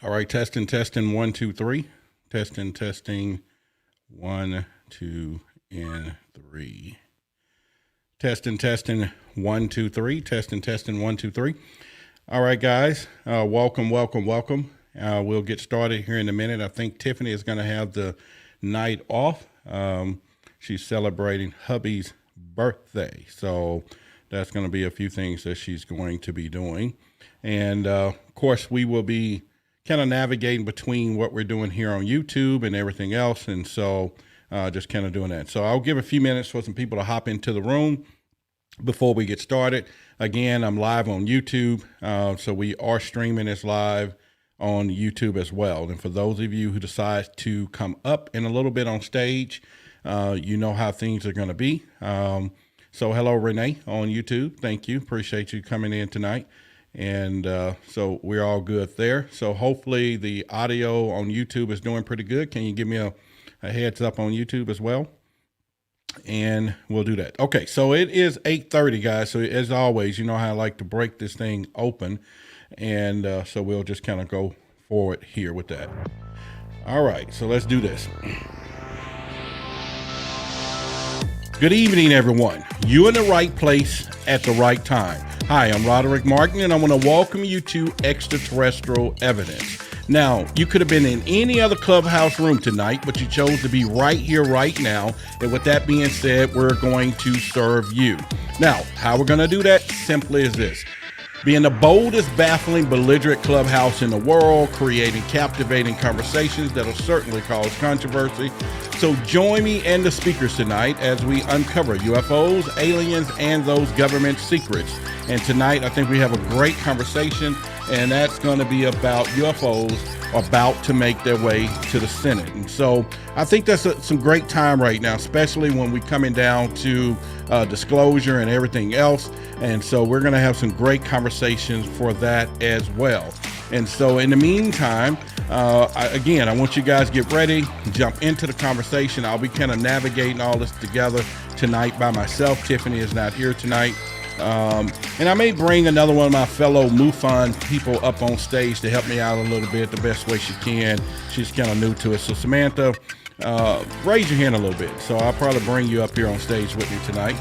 All right, testing, 1, 2, 3. Testing, 1, 2, and 3. Testing, 1, 2, 3. Testing, 1, 2, 3. All right, guys, welcome. We'll get started here in a minute. I think Tiffany is going to have the night off. She's celebrating hubby's birthday, so that's going to be a few things that she's going to be doing. And of course, we will be kind of navigating between what we're doing here on YouTube and everything else. And so just kind of doing that. So I'll give a few minutes for some people to hop into the room before we get started. Again, I'm live on YouTube. So we are streaming this live on YouTube as well. And for those of you who decide to come up in a little bit on stage, you know how things are going to be. So hello, Renee on YouTube. Thank you. Appreciate you coming in tonight. And so we're all good there. So hopefully the audio on YouTube is doing pretty good. Can you give me a heads up on YouTube as well? And we'll do that. Okay, so it is 8:30, guys. So as always, you know how I like to break this thing open. And so we'll just kind of go forward here with that. All right, so let's do this. Good evening, everyone. You're in the right place at the right time. Hi, I'm Roderick Martin, and I want to welcome you to Extraterrestrial Evidence. Now, you could have been in any other clubhouse room tonight, but you chose to be right here, right now. And with that being said, we're going to serve you. Now, how we're going to do that simply is this. Being the boldest, baffling, belligerent clubhouse in the world, creating captivating conversations that'll certainly cause controversy. So join me and the speakers tonight as we uncover UFOs, aliens, and those government secrets. And tonight, I think we have a great conversation, and that's going to be about UFOs about to make their way to the Senate. And so I think that's some great time right now, especially when we're coming down to disclosure and everything else. And so we're going to have some great conversations for that as well. And so in the meantime, I want you guys to get ready, jump into the conversation. I'll be kind of navigating all this together tonight by myself. Tiffany is not here tonight. And I may bring another one of my fellow MUFON people up on stage to help me out a little bit the best way she can. She's kind of new to it. So Samantha, raise your hand a little bit. So I'll probably bring you up here on stage with me tonight.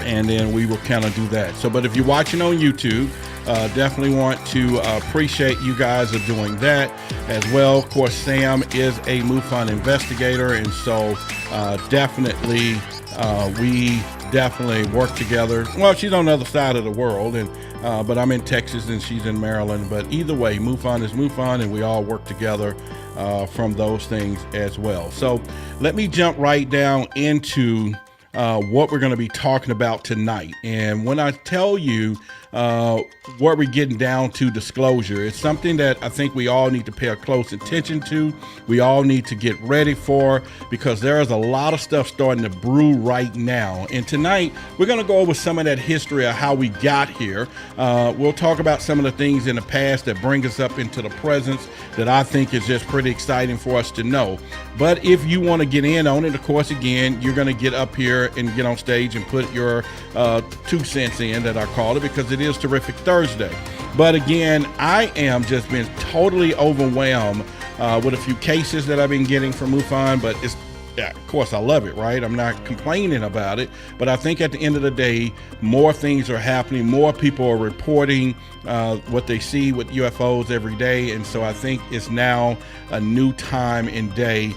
And then we will kind of do that. So, but if you're watching on YouTube, definitely want to appreciate you guys are doing that as well. Of course, Sam is a MUFON investigator. And so definitely we definitely work together. Well, she's on the other side of the world, and but I'm in Texas and she's in Maryland. But either way, MUFON is MUFON, and we all work together from those things as well. So let me jump right down into what we're going to be talking about tonight. And when I tell you what we're getting down to disclosure, it's something that I think we all need to pay a close attention to. We all need to get ready for, because there is a lot of stuff starting to brew right now. And tonight we're going to go over some of that history of how we got here. We'll talk about some of the things in the past that bring us up into the present that I think is just pretty exciting for us to know. But if you want to get in on it, of course, again, you're going to get up here and get on stage and put your 2 cents in, that I call it, because it is Terrific Thursday. But again, I am just been totally overwhelmed with a few cases that I've been getting from MUFON, but it's, yeah, of course, I love it, right? I'm not complaining about it, but I think at the end of the day, more things are happening. More people are reporting what they see with UFOs every day. And so I think it's now a new time and day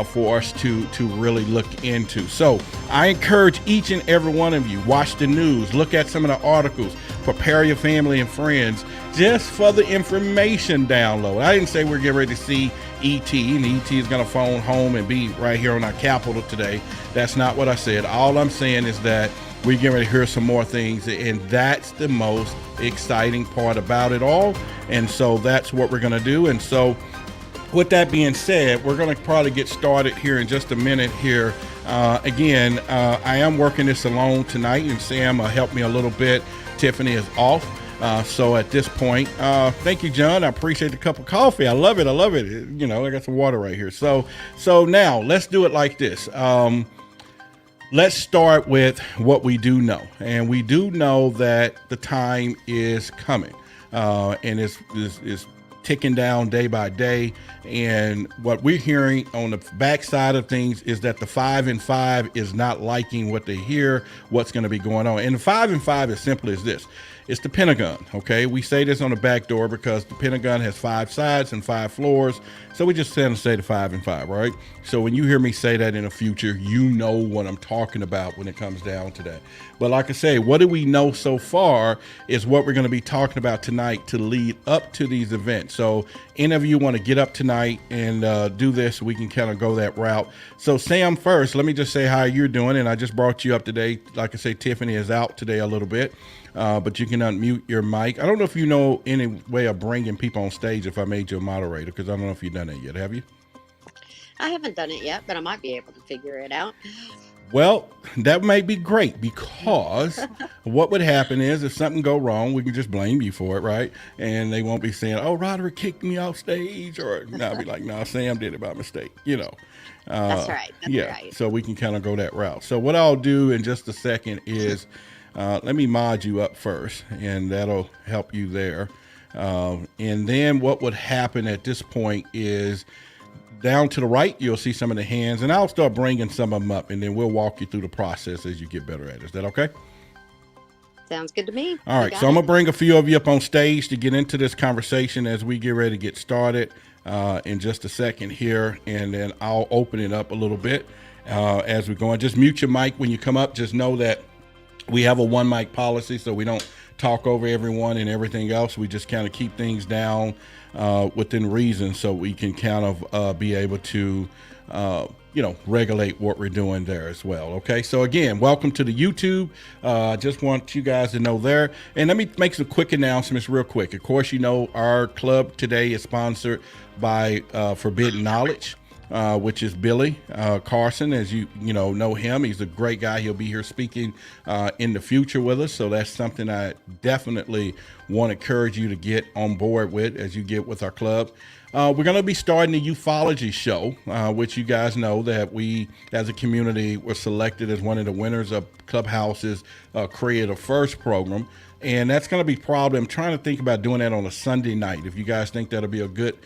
for us to really look into. So I encourage each and every one of you, watch the news, look at some of the articles, prepare your family and friends just for the information download. I didn't say we're getting ready to see E.T. and E.T. is going to phone home and be right here on our Capitol today. That's not what I said. All I'm saying is that we're getting ready to hear some more things, and that's the most exciting part about it all. And so that's what we're going to do. And so with that being said, we're going to probably get started here in just a minute here. Again, I am working this alone tonight, and Sam helped me a little bit. Tiffany is off. So at this point, thank you, John. I appreciate the cup of coffee. I love it. You know, I got some water right here. So now let's do it like this. Let's start with what we do know. And we do know that the time is coming. And it's ticking down day by day. And what we're hearing on the backside of things is that the 5 and 5 is not liking what they hear, what's going to be going on. And the 5 and 5 is simply as this. It's the Pentagon, okay? We say this on the back door because the Pentagon has 5 sides and 5 floors. So we just tend to say the 5 and 5, right? So when you hear me say that in the future, you know what I'm talking about when it comes down to that. But like I say, what do we know so far is what we're going to be talking about tonight to lead up to these events. So any of you want to get up tonight and do this, we can kind of go that route. So Sam, first, let me just say how you're doing. And I just brought you up today. Like I say, Tiffany is out today a little bit. But you can unmute your mic. I don't know if you know any way of bringing people on stage if I made you a moderator, because I don't know if you've done it yet. Have you? I haven't done it yet, but I might be able to figure it out. Well, that might be great, because what would happen is if something go wrong, we can just blame you for it, right? And they won't be saying, oh, Roderick kicked me off stage, or no, I'll be like, no, Sam did it by mistake, you know. That's right. That's right. So we can kind of go that route. So what I'll do in just a second is let me mod you up first, and that'll help you there. And then what would happen at this point is down to the right, you'll see some of the hands, and I'll start bringing some of them up, and then we'll walk you through the process as you get better at it. Is that okay? Sounds good to me. All right, so I'm going to bring a few of you up on stage to get into this conversation as we get ready to get started in just a second here, and then I'll open it up a little bit as we go on. Just mute your mic when you come up. Just know that we have a one mic policy, so we don't talk over everyone and everything else. We just kind of keep things down within reason, so we can kind of be able to, regulate what we're doing there as well. Okay, so again, welcome to the YouTube. Just want you guys to know there. And let me make some quick announcements real quick. Of course, you know, our club today is sponsored by Forbidden Knowledge. Which is Billy Carson. As you know him, he's a great guy. He'll be here speaking in the future with us. So that's something I definitely want to encourage you to get on board with as you get with our club. We're going to be starting the ufology show, which you guys know that we, as a community, were selected as one of the winners of Clubhouse's Creative First program. And that's going to be probably, I'm trying to think about doing that on a Sunday night. If you guys think that'll be a good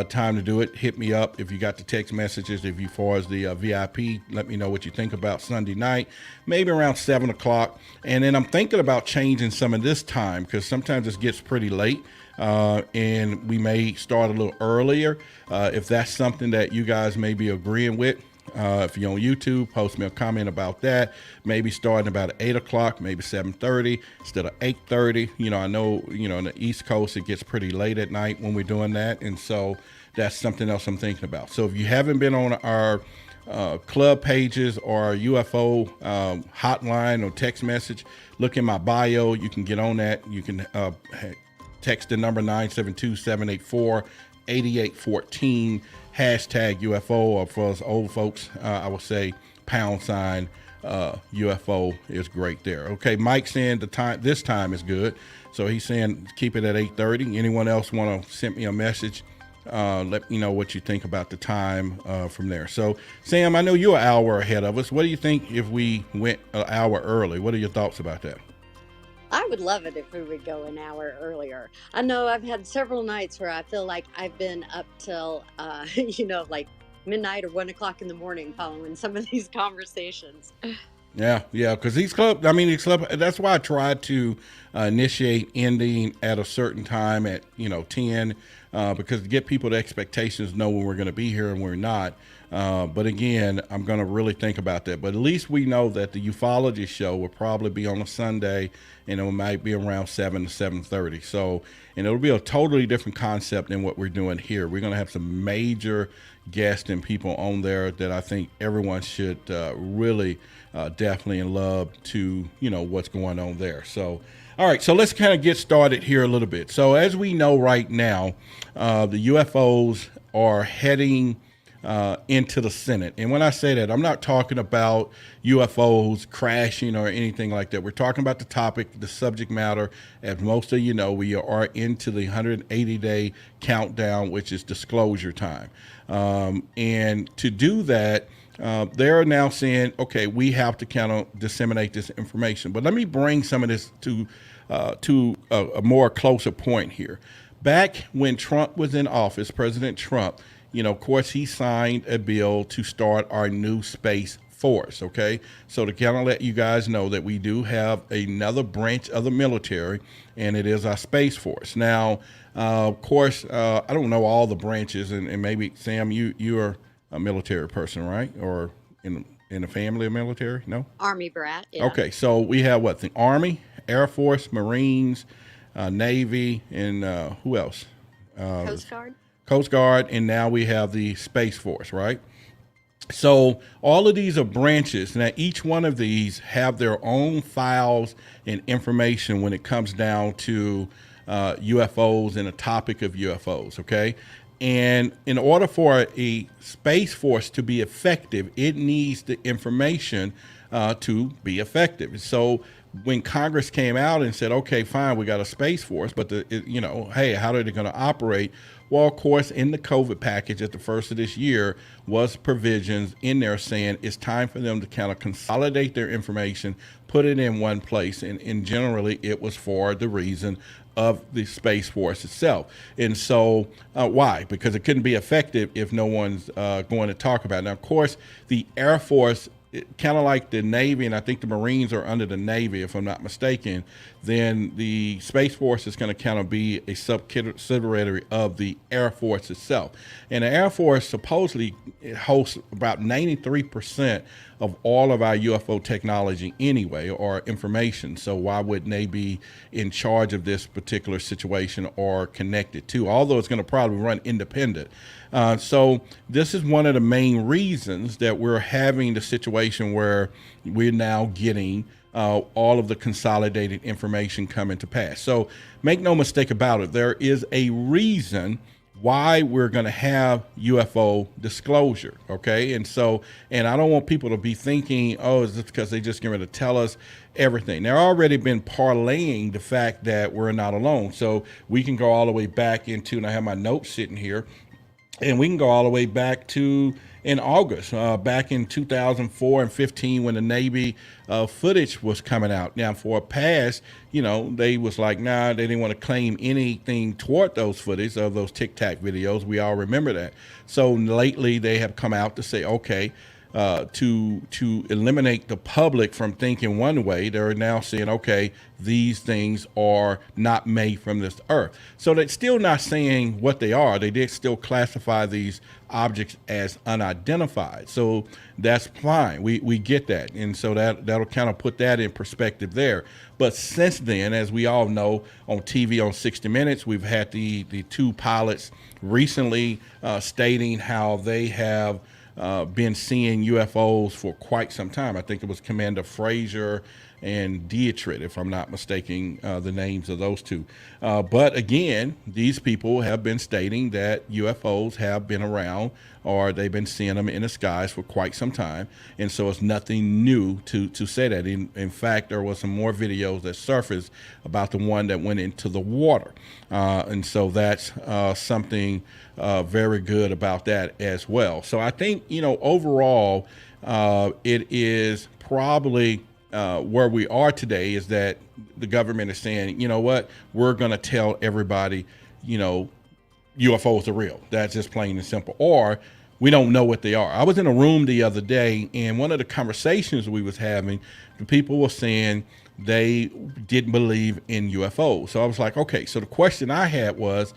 time to do it, hit me up. If you got the text messages, if you far as the VIP, let me know what you think about Sunday night, maybe around 7 o'clock. And then I'm thinking about changing some of this time, because sometimes it gets pretty late. And we may start a little earlier if that's something that you guys may be agreeing with. If you're on YouTube, post me a comment about that. Maybe starting about 8 o'clock, maybe 7:30 instead of 8:30. I know, in the East Coast, it gets pretty late at night when we're doing that. And so that's something else I'm thinking about. So if you haven't been on our club pages or our UFO hotline or text message, look in my bio. You can get on that. You can text the number 972-784-8814, hashtag UFO, or for us old folks, I would say # UFO is great there. Okay, Mike's saying this time is good. So he's saying keep it at 8:30. Anyone else want to send me a message? Let me know what you think about the time from there. So Sam, I know you're an hour ahead of us. What do you think if we went an hour early? What are your thoughts about that? I would love it if we would go an hour earlier. I know I've had several nights where I feel like I've been up till, like midnight or 1 o'clock in the morning following some of these conversations. Yeah, because these club, that's why I try to initiate ending at a certain time at, 10, because to get people the expectations, know when we're going to be here and we're not. But again, I'm going to really think about that. But at least we know that the ufology show will probably be on a Sunday, and it might be around 7 to 7:30. So, and it'll be a totally different concept than what we're doing here. We're going to have some major guests and people on there that I think everyone should really definitely in love to, what's going on there. So, all right, so let's kind of get started here a little bit. So as we know right now, the UFOs are heading into the Senate. And when I say that, I'm not talking about UFOs crashing or anything like that. We're talking about the topic, the subject matter. As most of you know, we are into the 180-day countdown, which is disclosure time. And to do that, they're now saying, okay, we have to kind of disseminate this information. But let me bring some of this to a more closer point here. Back when Trump was in office, President Trump, of course, he signed a bill to start our new space force. Okay, so to kind of let you guys know that we do have another branch of the military, and it is our space force. Now, of course, I don't know all the branches, and maybe Sam, you are a military person, right? Or in a family of military? No. Army brat. Yeah. Okay, so we have what, the Army, Air Force, Marines, Navy, and who else? Coast Guard. Coast Guard, and now we have the Space Force, right? So all of these are branches. Now each one of these have their own files and information when it comes down to UFOs and the topic of UFOs, okay? And in order for a Space Force to be effective, it needs the information to be effective. So when Congress came out and said, okay, fine, we got a Space Force, but hey, how are they going to operate? Well, of course, in the COVID package at the first of this year was provisions in there saying it's time for them to kind of consolidate their information, put it in one place, and generally it was for the reason of the Space Force itself. And so why? Because it couldn't be effective if no one's going to talk about it. Now, of course, the Air Force, kind of like the Navy, and I think the Marines are under the Navy, if I'm not mistaken, then the Space Force is going to kind of be a subsidiary of the Air Force itself. And the Air Force supposedly hosts about 93% of all of our UFO technology anyway, or information. So why wouldn't they be in charge of this particular situation or connected to? Although it's going to probably run independent. So this is one of the main reasons that we're having the situation where we're now getting all of the consolidated information coming to pass. So make no mistake about it, there is a reason why we're going to have UFO disclosure, okay? And I don't want people to be thinking, oh, is this because they just going to tell us everything? They're already been parlaying the fact that we're not alone. So we can go all the way back into, and I have my notes sitting here, and we can go all the way back to in August, back in 2004 and 15 when the Navy footage was coming out. Now, for a past, they was like, nah, they didn't want to claim anything toward those footage of those Tic Tac videos. We all remember that. So lately they have come out to say, okay, to eliminate the public from thinking one way, they're now saying, okay, these things are not made from this earth. So they're still not saying what they are. They did still classify these objects as unidentified. So that's fine. We get that. And so that'll kind of put that in perspective there. But since then, as we all know, on TV on 60 Minutes, we've had the two pilots recently stating how they have been seeing UFOs for quite some time. I think it was Commander Frazier and Dietrich, if I'm not mistaken, the names of those two. But again, these people have been stating that UFOs have been around, or they've been seeing them in the skies for quite some time. And so it's nothing new to say that. In fact, there was some more videos that surfaced about the one that went into the water. And so that's something very good about that as well. So I think, overall, it is probably where we are today is that the government is saying, you know what, we're going to tell everybody, UFOs are real. That's just plain and simple. Or we don't know what they are. I was in a room the other day, and one of the conversations we was having, the people were saying they didn't believe in UFOs. So I was like, okay, so the question I had was,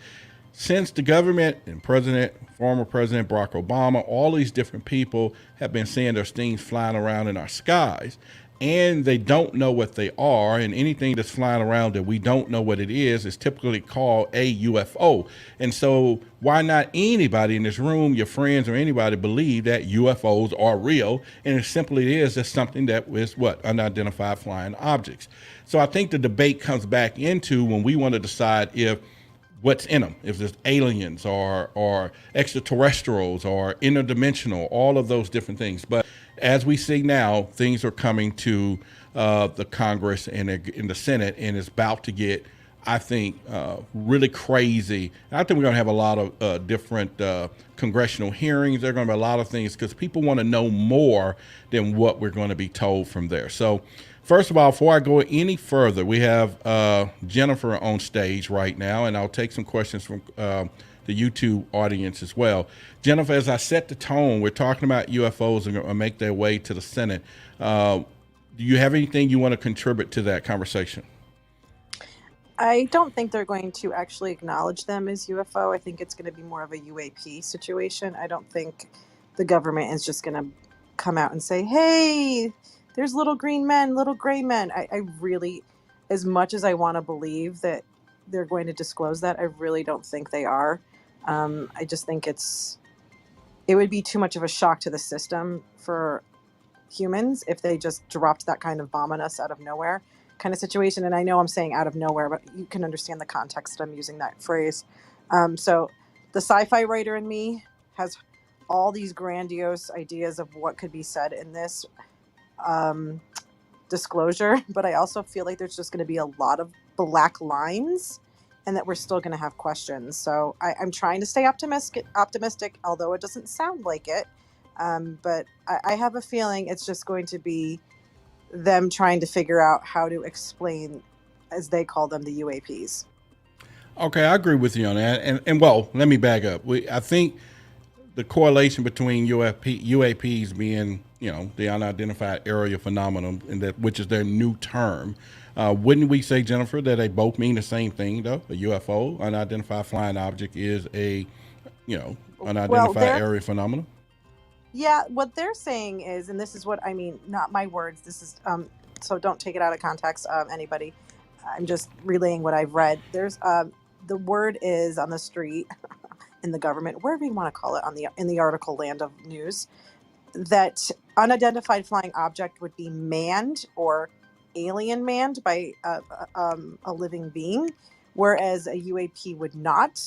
since the government and former President Barack Obama, all these different people have been saying there's things flying around in our skies, and they don't know what they are, and anything that's flying around that we don't know what it is typically called a UFO. And so why not anybody in this room, your friends or anybody, believe that UFOs are real, and it simply is just something that is unidentified flying objects. So I think the debate comes back into when we want to decide if what's in them, if there's aliens or extraterrestrials or interdimensional, all of those different things. But as we see now, things are coming to the Congress and in the Senate, and it's about to get, I think, really crazy. And I think we're going to have a lot of different congressional hearings. There are going to be a lot of things because people want to know more than what we're going to be told from there. So First of all, before I go any further, we have Jennifer on stage right now, and I'll take some questions from the YouTube audience as well. Jennifer, as I set the tone, we're talking about UFOs and make their way to the Senate. Do you have anything you want to contribute to that conversation? I don't think they're going to actually acknowledge them as UFO. I think it's going to be more of a UAP situation. I don't think the government is just going to come out and say, hey, there's little green men, little gray men. I really, as much as I want to believe that they're going to disclose that, I really don't think they are. I just think it would be too much of a shock to the system for humans if they just dropped that kind of bomb on us out of nowhere kind of situation. And I know I'm saying out of nowhere, but you can understand the context I'm using that phrase. So the sci-fi writer in me has all these grandiose ideas of what could be said in this disclosure, but I also feel like there's just going to be a lot of black lines and that we're still going to have questions. So I'm trying to stay optimistic, although it doesn't sound like it. But I have a feeling it's just going to be them trying to figure out how to explain, as they call them, the UAPs. Okay, I agree with you on that. And well, let me back up. I think the correlation between UAPs being, the unidentified area phenomenon, and that which is their new term. Wouldn't we say, Jennifer, that they both mean the same thing, though? A UFO, unidentified flying object, is a, unidentified area phenomenon? Yeah, what they're saying is, and this is what I mean, not my words. This is so don't take it out of context, anybody. I'm just relaying what I've read. There's the word is on the street, in the government, wherever you want to call it, in the article land of news, that unidentified flying object would be manned or alien manned by a living being, whereas a UAP would not,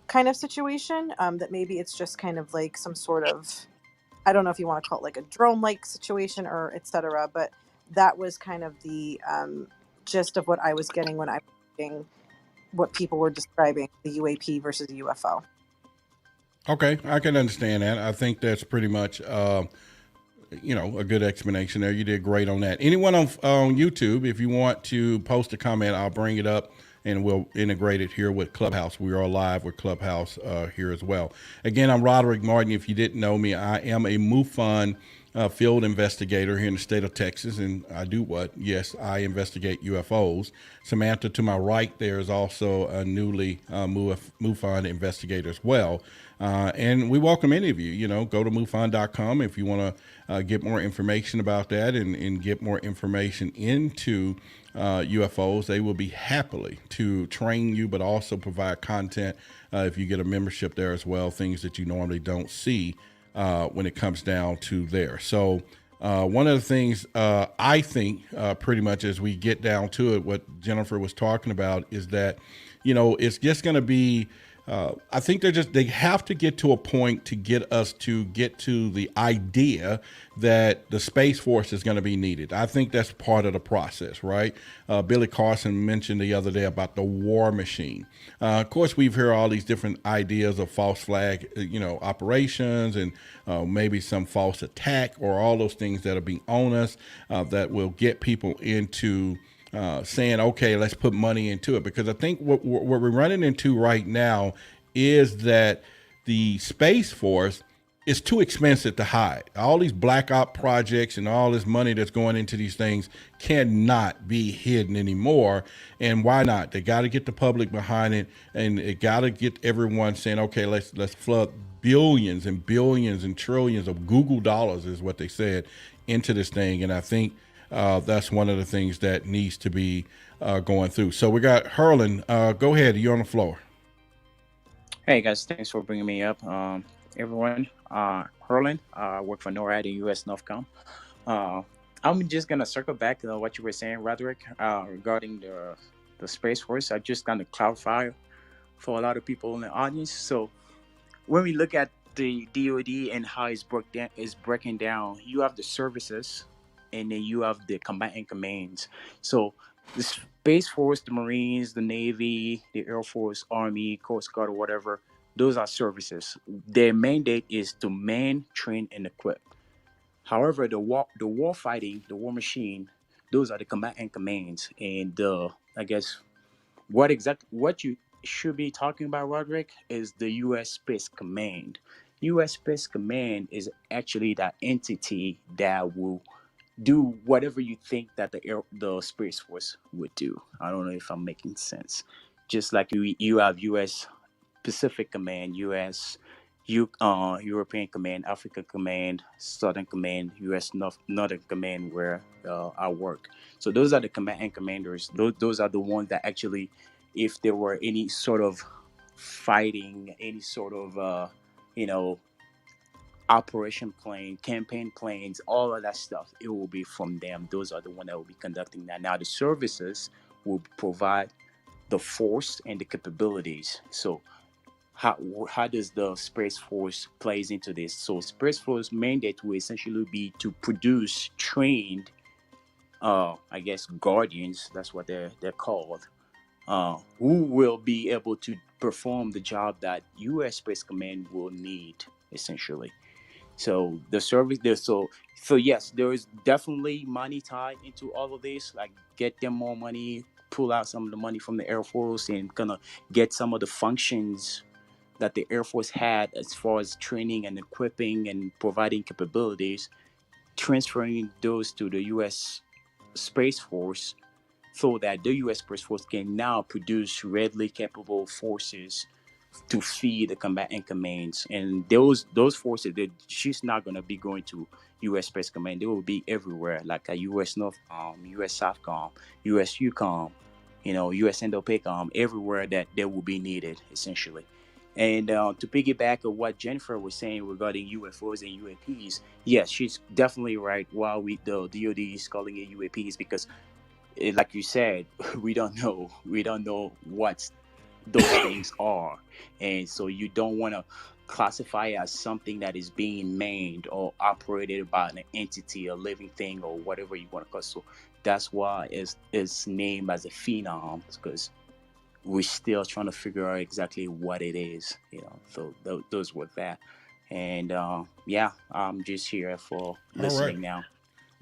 kind of situation. That maybe it's just kind of like some sort of, I don't know if you want to call it like a drone-like situation or etc. But that was kind of the gist of what I was getting when I was reading what people were describing the UAP versus the UFO. Okay, I can understand that. I think that's pretty much, a good explanation there. You did great on that. Anyone on YouTube, if you want to post a comment, I'll bring it up and we'll integrate it here with Clubhouse. We are live with Clubhouse here as well. Again, I'm Roderick Martin. If you didn't know me, I am a MUFON field investigator here in the state of Texas, and I do what? Yes, I investigate UFOs. Samantha to my right there is also a newly MUFON investigator as well. And we welcome any of you. Go to MUFON.com if you want to get more information about that and get more information into UFOs. They will be happily to train you, but also provide content if you get a membership there as well, things that you normally don't see when it comes down to there. So one of the things I think pretty much as we get down to it, what Jennifer was talking about is that, it's just going to be, I think they have to get to a point to get us to get to the idea that the Space Force is going to be needed. I think that's part of the process, right? Billy Carson mentioned the other day about the war machine. Of course, we've heard all these different ideas of false flag, operations and maybe some false attack or all those things that are being on us that will get people into saying, okay, let's put money into it. Because I think what we're running into right now is that the Space Force is too expensive to hide. All these black op projects and all this money that's going into these things cannot be hidden anymore. And why not? They got to get the public behind it, and it got to get everyone saying, okay, let's flood billions and billions and trillions of Google dollars, is what they said, into this thing. And I think that's one of the things that needs to be going through. So we got Herlin. Go ahead. You're on the floor. Hey guys, thanks for bringing me up. Everyone, Herlin, I work for NORAD and US NORTHCOM. I'm just gonna circle back to what you were saying, Roderick, regarding the Space Force. I just kind of clarify for a lot of people in the audience. So when we look at the DoD and how it's breaking down, you have the services, and then you have the combatant commands. So the Space Force, the Marines, the Navy, the Air Force, Army, Coast Guard, or whatever, those are services. Their mandate is to man, train, and equip. However, the war fighting, the war machine, those are the command and commands. And I guess what you should be talking about, Roderick, is the U.S. Space Command. U.S. Space Command is actually that entity that will do whatever you think that the Space Force would do. I don't know if I'm making sense. Just like you have U.S. Pacific Command, U.S. European Command, Africa Command, Southern Command, U.S. Northern Command, where I work. So those are the command and commanders. Those are the ones that actually, if there were any sort of fighting, any sort of you know operation plane, campaign planes, all of that stuff, it will be from them. Those are the ones that will be conducting that. Now the services will provide the force and the capabilities. So how does the Space Force plays into this? So Space Force mandate will essentially be to produce trained, I guess, guardians. That's what they're called. Who will be able to perform the job that U.S. Space Command will need, essentially. So the service there, so yes, there is definitely money tied into all of this. Like get them more money, pull out some of the money from the Air Force, and gonna get some of the functions that the Air Force had as far as training and equipping and providing capabilities, transferring those to the U.S. Space Force so that the U.S. Space Force can now produce readily capable forces to feed the combatant commands. And those forces, she's not gonna be going to U.S. Space Command. They will be everywhere, like a U.S. U.S. Southcom, U.S. UCOM, U.S. Indo-PACOM, everywhere that they will be needed, essentially. And to piggyback on what Jennifer was saying regarding UFOs and UAPs, yes, she's definitely right. While the DoD is calling it UAPs, because like you said, we don't know what those things are, and so you don't want to classify it as something that is being made or operated by an entity, a living thing, or whatever you want to call it. So that's why it's named as a phenom, because we're still trying to figure out exactly what it is. So those were that. And yeah, I'm just here for All right. listening now.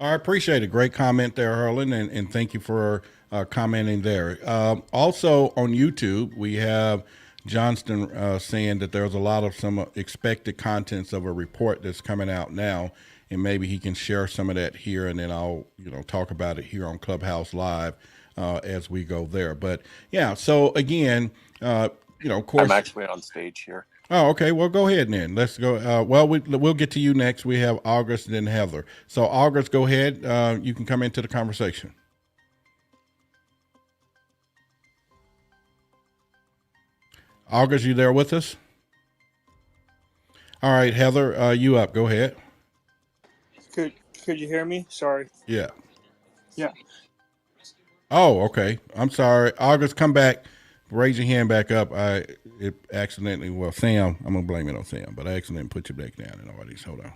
I appreciate it. Great comment there, Harlan, and thank you for commenting there. Also on YouTube, we have Johnston saying that there's a lot of some expected contents of a report that's coming out now, and maybe he can share some of that here, and then I'll talk about it here on Clubhouse Live as we go there. But yeah, so again, of course, I'm actually on stage here. Oh, okay. Well, go ahead then. Let's go. Well, we'll get to you next. We have August and then Heather. So, August, go ahead. You can come into the conversation. August, you there with us? All right, Heather, you up. Go ahead. Could you hear me? Sorry. Yeah. Yeah. Oh, okay. I'm sorry. August, come back. Raise your hand back up. It accidentally, Sam, I'm going to blame it on Sam, but I accidentally put you back down in the audience. Hold on.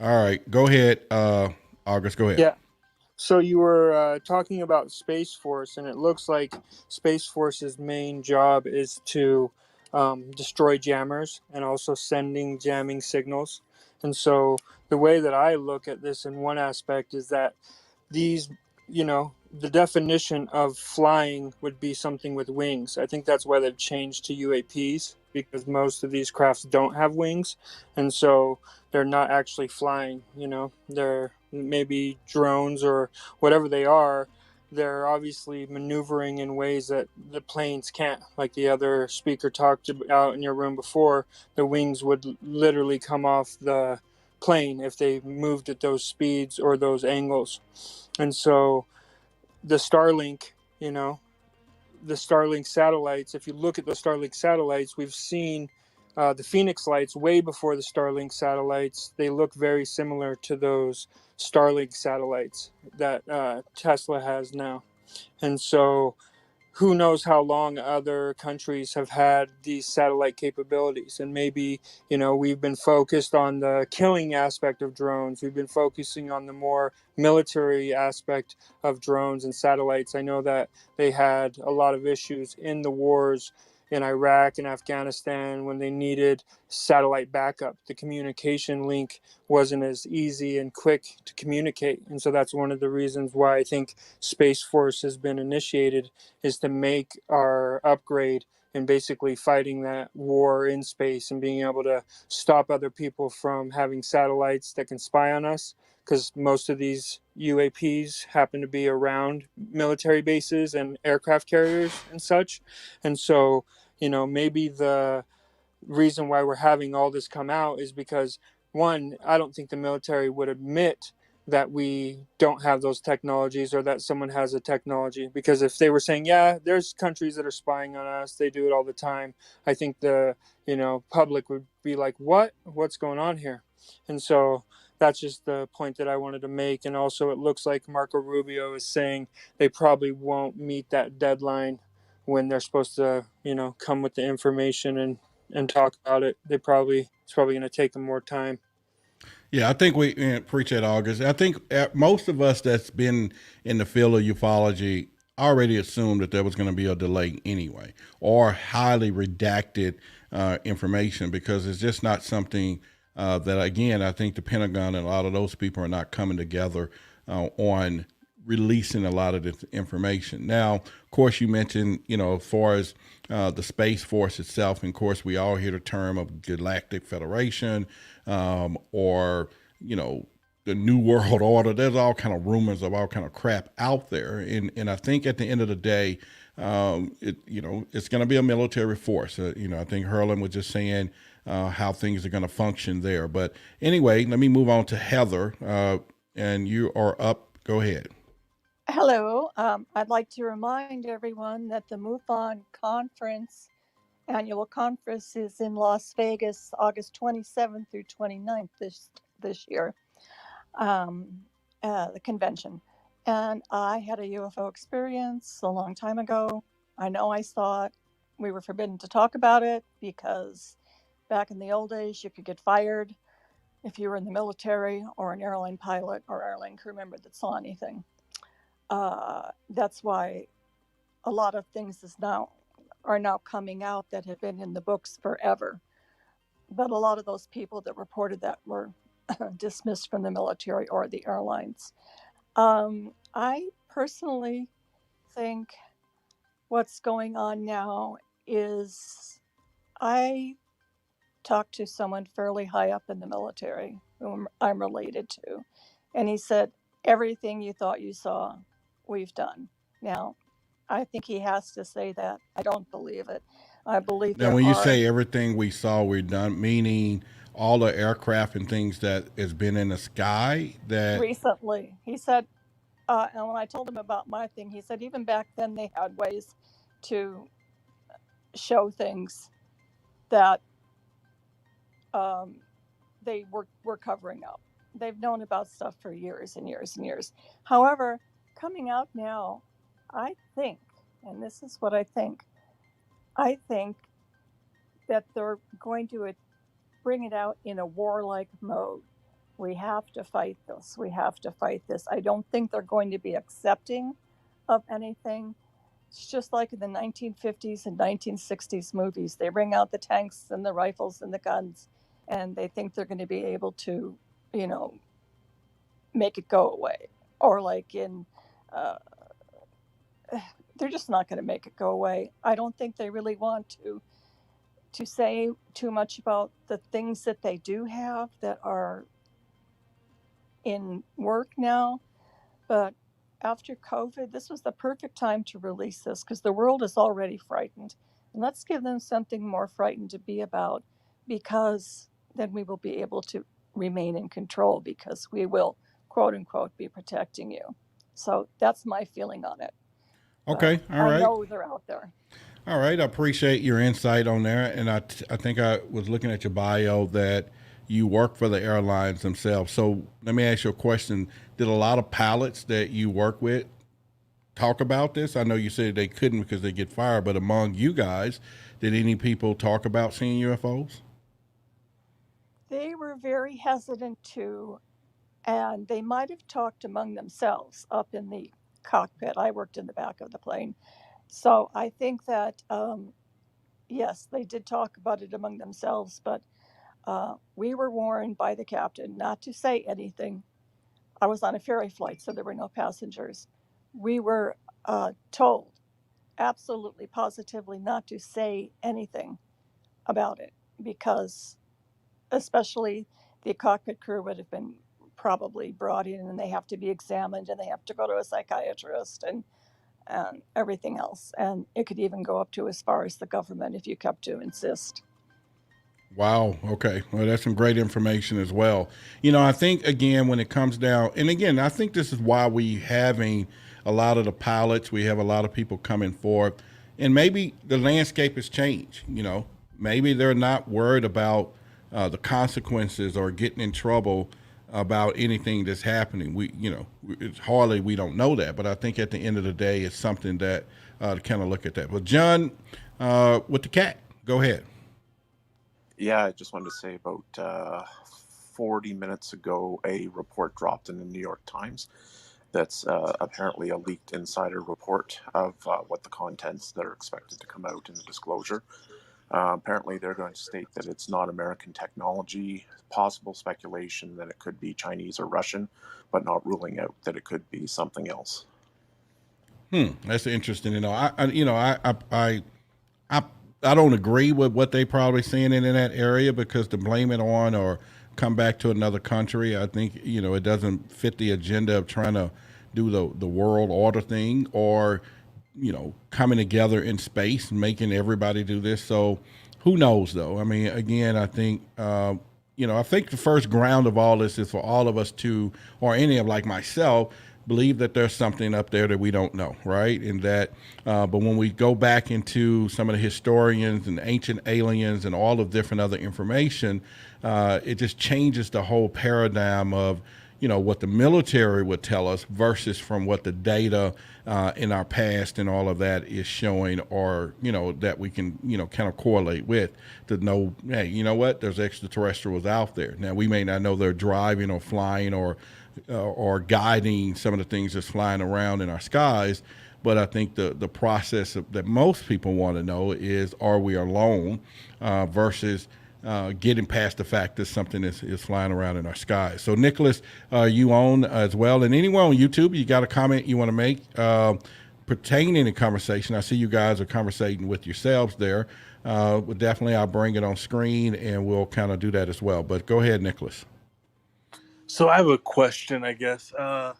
All right. Go ahead, August. Go ahead. Yeah. So you were talking about Space Force, and it looks like Space Force's main job is to destroy jammers and also sending jamming signals. And so the way that I look at this in one aspect is that these, the definition of flying would be something with wings. I think that's why they've changed to UAPs, because most of these crafts don't have wings. And so they're not actually flying, they're maybe drones or whatever they are. They're obviously maneuvering in ways that the planes can't. Like the other speaker talked about in your room before, the wings would literally come off the plane if they moved at those speeds or those angles. And so the Starlink, the Starlink satellites, if you look at the Starlink satellites, we've seen the Phoenix lights way before the Starlink satellites. They look very similar to those Starlink satellites that Tesla has now. And so who knows how long other countries have had these satellite capabilities. And maybe, we've been focused on the killing aspect of drones. We've been focusing on the more military aspect of drones and satellites. I know that they had a lot of issues in the wars in Iraq and Afghanistan when they needed satellite backup. The communication link wasn't as easy and quick to communicate. And so that's one of the reasons why I think Space Force has been initiated, is to make our upgrade and basically fighting that war in space and being able to stop other people from having satellites that can spy on us, because most of these UAPs happen to be around military bases and aircraft carriers and such. And so, maybe the reason why we're having all this come out is because, one, I don't think the military would admit that we don't have those technologies or that someone has a technology, because if they were saying, yeah, there's countries that are spying on us, they do it all the time, I think the public would be like, what's going on here? And so that's just the point that I wanted to make. And also, it looks like Marco Rubio is saying they probably won't meet that deadline when they're supposed to come with the information and talk about it. It's probably going to take them more time. Yeah, I think we appreciate August. I think most of us that's been in the field of ufology already assumed that there was going to be a delay anyway, or highly redacted information, because it's just not something that, again, I think the Pentagon and a lot of those people are not coming together on releasing a lot of this information. Now, of course, you mentioned, as far as the Space Force itself, and of course, we all hear the term of Galactic Federation, or, the New World Order. There's all kind of rumors of all kind of crap out there. And I think at the end of the day, it's going to be a military force. I think Herlin was just saying how things are going to function there. But anyway, let me move on to Heather. And you are up. Go ahead. Hello. I'd like to remind everyone that the MUFON conference, annual conference, is in Las Vegas, August 27th through 29th this year, the convention. And I had a UFO experience a long time ago. I know I saw it. We were forbidden to talk about it because back in the old days, you could get fired if you were in the military or an airline pilot or airline crew member that saw anything. That's why a lot of things are now coming out that have been in the books forever. But a lot of those people that reported that were dismissed from the military or the airlines. I personally think what's going on now is, I talked to someone fairly high up in the military whom I'm related to, and he said, everything you thought you saw, we've done. Now, I think he has to say that. I don't believe it. I believe Now, there when you are. say everything we saw, we're done, meaning all the aircraft and things that has been in the sky that. Recently, he said, and when I told him about my thing, he said even back then they had ways to show things that they were covering up. They've known about stuff for years and years and years. However, coming out now, I think, and this is what I think that they're going to bring it out in a warlike mode. We have to fight this. We have to fight this. I don't think they're going to be accepting of anything. It's just like in the 1950s and 1960s movies. They bring out the tanks and the rifles and the guns, and they think they're going to be able to, make it go away. Or like they're just not going to make it go away. I don't think they really want to say too much about the things that they do have that are in work now. But after COVID, this was the perfect time to release this because the world is already frightened. And let's give them something more frightened to be about, because then we will be able to remain in control, because we will, quote unquote, be protecting you. So that's my feeling on it. Okay, all I right. know they're out there. All right, I appreciate your insight on there. And I think I was looking at your bio that you work for the airlines themselves. So let me ask you a question. Did a lot of pilots that you work with talk about this? I know you said they couldn't because they get fired, but among you guys, did any people talk about seeing UFOs? They were very hesitant to, and they might have talked among themselves up in the cockpit. I worked in the back of the plane. So I think that yes, they did talk about it among themselves, but we were warned by the captain not to say anything. I was on a ferry flight, so there were no passengers. We were told absolutely positively not to say anything about it because, especially the cockpit crew, would have been probably brought in and they have to be examined and they have to go to a psychiatrist and everything else. And it could even go up to as far as the government if you kept to insist. Wow. Okay. Well, that's some great information as well. I think again when it comes down, and again, I think this is why we having a lot of the pilots, we have a lot of people coming forth, and maybe the landscape has changed. Maybe they're not worried about the consequences or getting in trouble about anything that's happening. It's hardly we don't know that, but I think at the end of the day, it's something that to kind of look at that. But John, with the cat, go ahead. Yeah, I just wanted to say about 40 minutes ago, a report dropped in the New York Times that's apparently a leaked insider report of what the contents that are expected to come out in the disclosure. Apparently, they're going to state that it's not American technology, possible speculation that it could be Chinese or Russian, but not ruling out that it could be something else. That's interesting. I I don't agree with what they probably seeing in that area because to blame it on or come back to another country, I think it doesn't fit the agenda of trying to do the world order thing or coming together in space and making everybody do this. So who knows though? I mean, again, I think I think the first ground of all this is for all of us to, or any of like myself, believe that there's something up there that we don't know, right? And that, but when we go back into some of the historians and ancient aliens and all of different other information, it just changes the whole paradigm of what the military would tell us versus from what the data in our past and all of that is showing, or that we can kind of correlate with to know, hey, you know what, there's extraterrestrials out there. Now we may not know they're driving or flying or guiding some of the things that's flying around in our skies. But I think the process that most people want to know is, are we alone versus getting past the fact that something is flying around in our skies. So, Nicholas, you own as well. And anyone on YouTube, you got a comment you want to make pertaining to conversation. I see you guys are conversating with yourselves there. But definitely, I'll bring it on screen and we'll kind of do that as well. But go ahead, Nicholas. So I have a question, I guess. Are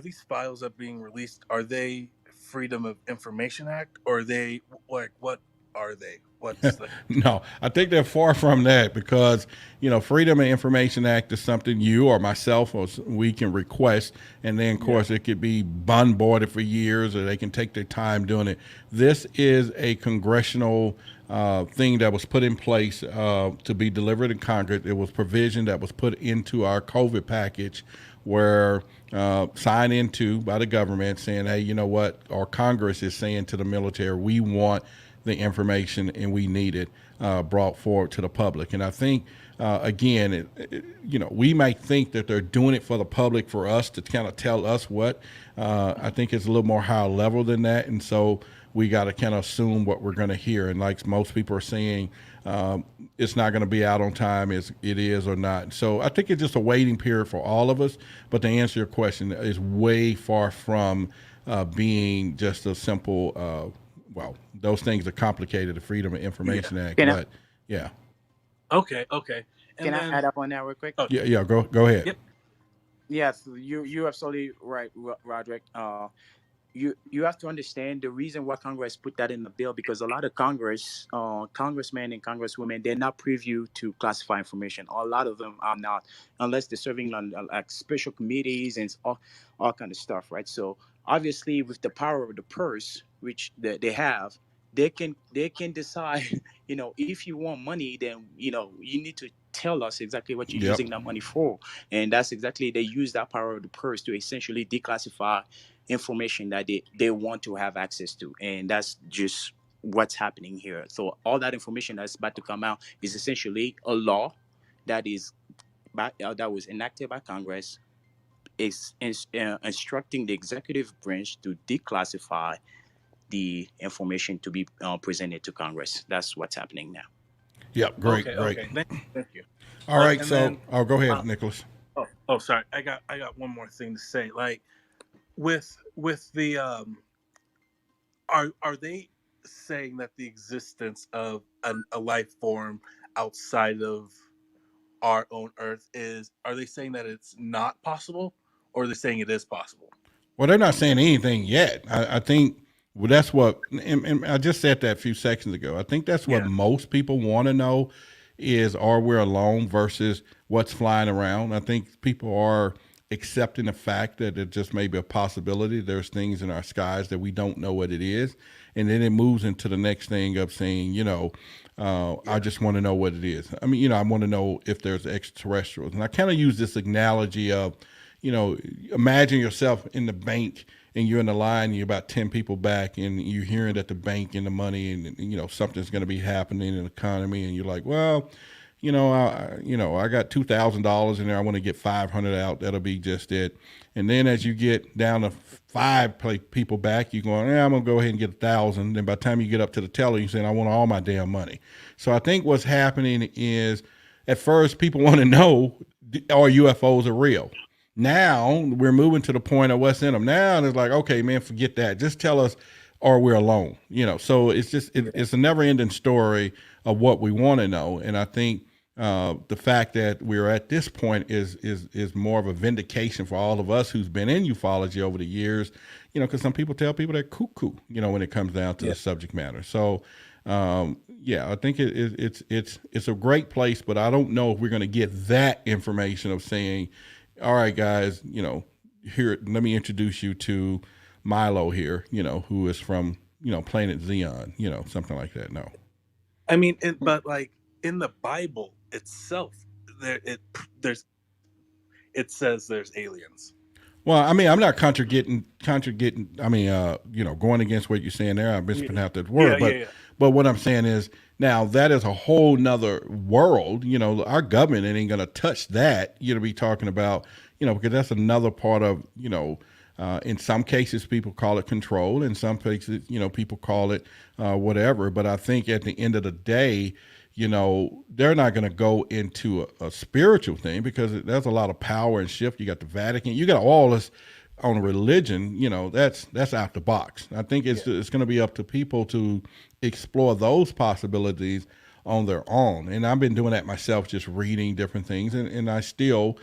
these files that are being released, are they Freedom of Information Act, or are they like, what are they? What's the No, I think they're far from that because, Freedom of Information Act is something you or myself or we can request. And then, of course, it could be bombarded for years or they can take their time doing it. This is a congressional thing that was put in place to be delivered in Congress. It was provision that was put into our COVID package where signed into by the government saying, hey, you know what? Our Congress is saying to the military, we want the information and we need it brought forward to the public. And I think, again, we might think that they're doing it for the public, for us to kind of tell us what. I think it's a little more higher level than that. And so we got to kind of assume what we're going to hear. And like most people are saying, it's not going to be out on time as it is or not. So I think it's just a waiting period for all of us. But to answer your question, is way far from being just a simple well, those things are complicated, the Freedom of Information Act, but yeah. Okay. And Can I add up on that real quick? Oh. Yeah, go ahead. Yep. Yeah, so you're absolutely right, Roderick. You have to understand the reason why Congress put that in the bill, because a lot of congressmen and congresswomen, they're not privy to classified information. A lot of them are not, unless they're serving on like special committees and all kind of stuff, right? So obviously, with the power of the purse, which they have, they can decide. If you want money, then you need to tell us exactly what you're using that money for, and that's exactly, they use that power of the purse to essentially declassify information that they want to have access to, and that's just what's happening here. So all that information that's about to come out is essentially a law that was enacted by Congress, is instructing the executive branch to declassify the information to be presented to Congress. That's what's happening now. Yep, great, Okay, great. okay. Thank you. All right, And so then, go uh, ahead, Nicholas. sorry. I got one more thing to say. Like with the are they saying that the existence of a life form outside of our own Earth are they saying that it's not possible, or are they saying it is possible? Well, they're not saying anything yet. I think that's what, and I just said that a few seconds ago. I think that's what Yeah. most people want to know is are we alone versus what's flying around. I think people are accepting the fact that it just may be a possibility. There's things in our skies that we don't know what it is. And then it moves into the next thing of saying, I just want to know what it is. I mean, I want to know if there's extraterrestrials. And I kind of use this analogy of, imagine yourself in the bank and you're in the line and you're about 10 people back and you're hearing that the bank and the money and something's going to be happening in the economy. And you're like, well, I got $2,000 in there. I want to get 500 out. That'll be just it. And then as you get down to five people back, you're going, I'm going to go ahead and get 1,000. Then by the time you get up to the teller, you're saying, I want all my damn money. So I think what's happening is at first people want to know, are UFOs are real? Now we're moving to the point of what's in them. Now it's like, okay, man, forget that. Just tell us, or we're alone. So it's just it's a never-ending story of what we want to know. And I think the fact that we're at this point is more of a vindication for all of us who's been in ufology over the years. Because some people tell people they're cuckoo. When it comes down to the subject matter. So. I think it's a great place, but I don't know if we're going to get that information of saying, all right, guys, here, let me introduce you to Milo here, who is from, planet Xeon, something like that. No. I mean, but like in the Bible itself, it says there's aliens. Well, I mean, I'm not contradicting. I mean, going against what you're saying there. I'm mispronouncing that word, but what I'm saying is now that is a whole nother world. Our government ain't going to touch that. Be talking about, because that's another part of, in some cases people call it control. In some cases, people call it whatever. But I think at the end of the day, they're not going to go into a spiritual thing because there's a lot of power and shift. You got the Vatican, you got all this on religion, that's out the box. I think it's going to be up to people to explore those possibilities on their own. And I've been doing that myself, just reading different things. And I still,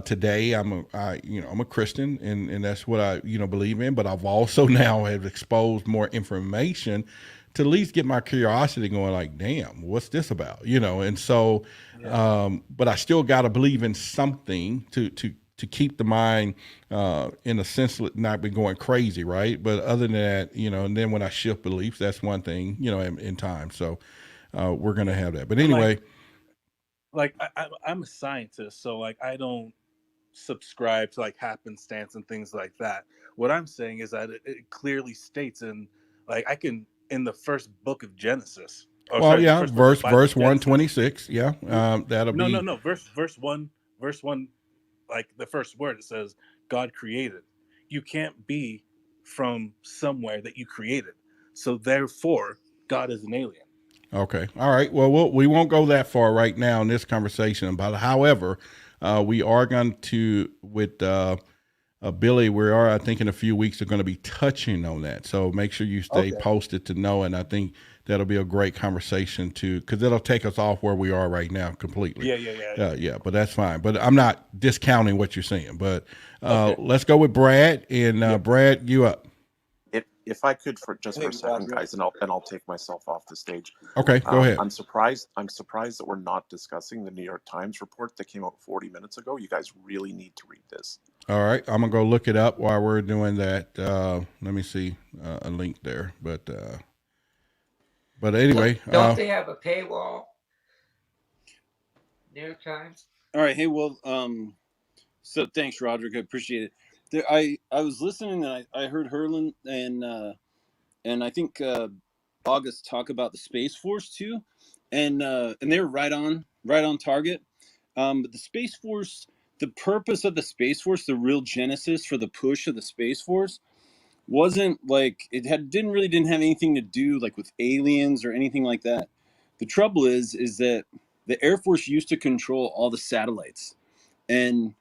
today I'm a Christian and that's what I, believe in, but I've also now have exposed more information to at least get my curiosity going, like, damn, what's this about? And so, but I still got to believe in something to keep the mind, in a sense, not be going crazy. Right. But other than that, and then when I shift beliefs, that's one thing, in time. So, we're going to have that. But anyway, I'm a scientist, so like, I don't subscribe to like happenstance and things like that. What I'm saying is that it clearly states in the first book of Genesis. Oh, well, sorry, the yeah, first book of the Bible, verse Genesis. 126. Yeah. That'll be. No. Verse one, like the first word, it says God created. You can't be from somewhere that you created. So therefore, God is an alien. Okay. All right. Well, we won't go that far right now in this conversation. But however, we are going to, with Billy, I think in a few weeks, are going to be touching on that. So make sure you stay posted to know. And I think that'll be a great conversation because it'll take us off where we are right now completely. Yeah, but that's fine. But I'm not discounting what you're saying. But let's go with Brad. And Brad, you up. If I could for a second, guys, and I'll take myself off the stage. Okay, go ahead. I'm surprised that we're not discussing the New York Times report that came out 40 minutes ago. You guys really need to read this. All right, I'm gonna go look it up while we're doing that. Let me see a link there, but anyway, don't they have a paywall? New York Times. All right, hey, well, so thanks, Roderick. I appreciate it. I was listening and I heard Herlin and I think August talk about the Space Force too, and they were right on target. But the Space Force, the purpose of the Space Force, the real genesis for the push of the Space Force wasn't like didn't have anything to do like with aliens or anything like that. The trouble is that the Air Force used to control all the satellites, and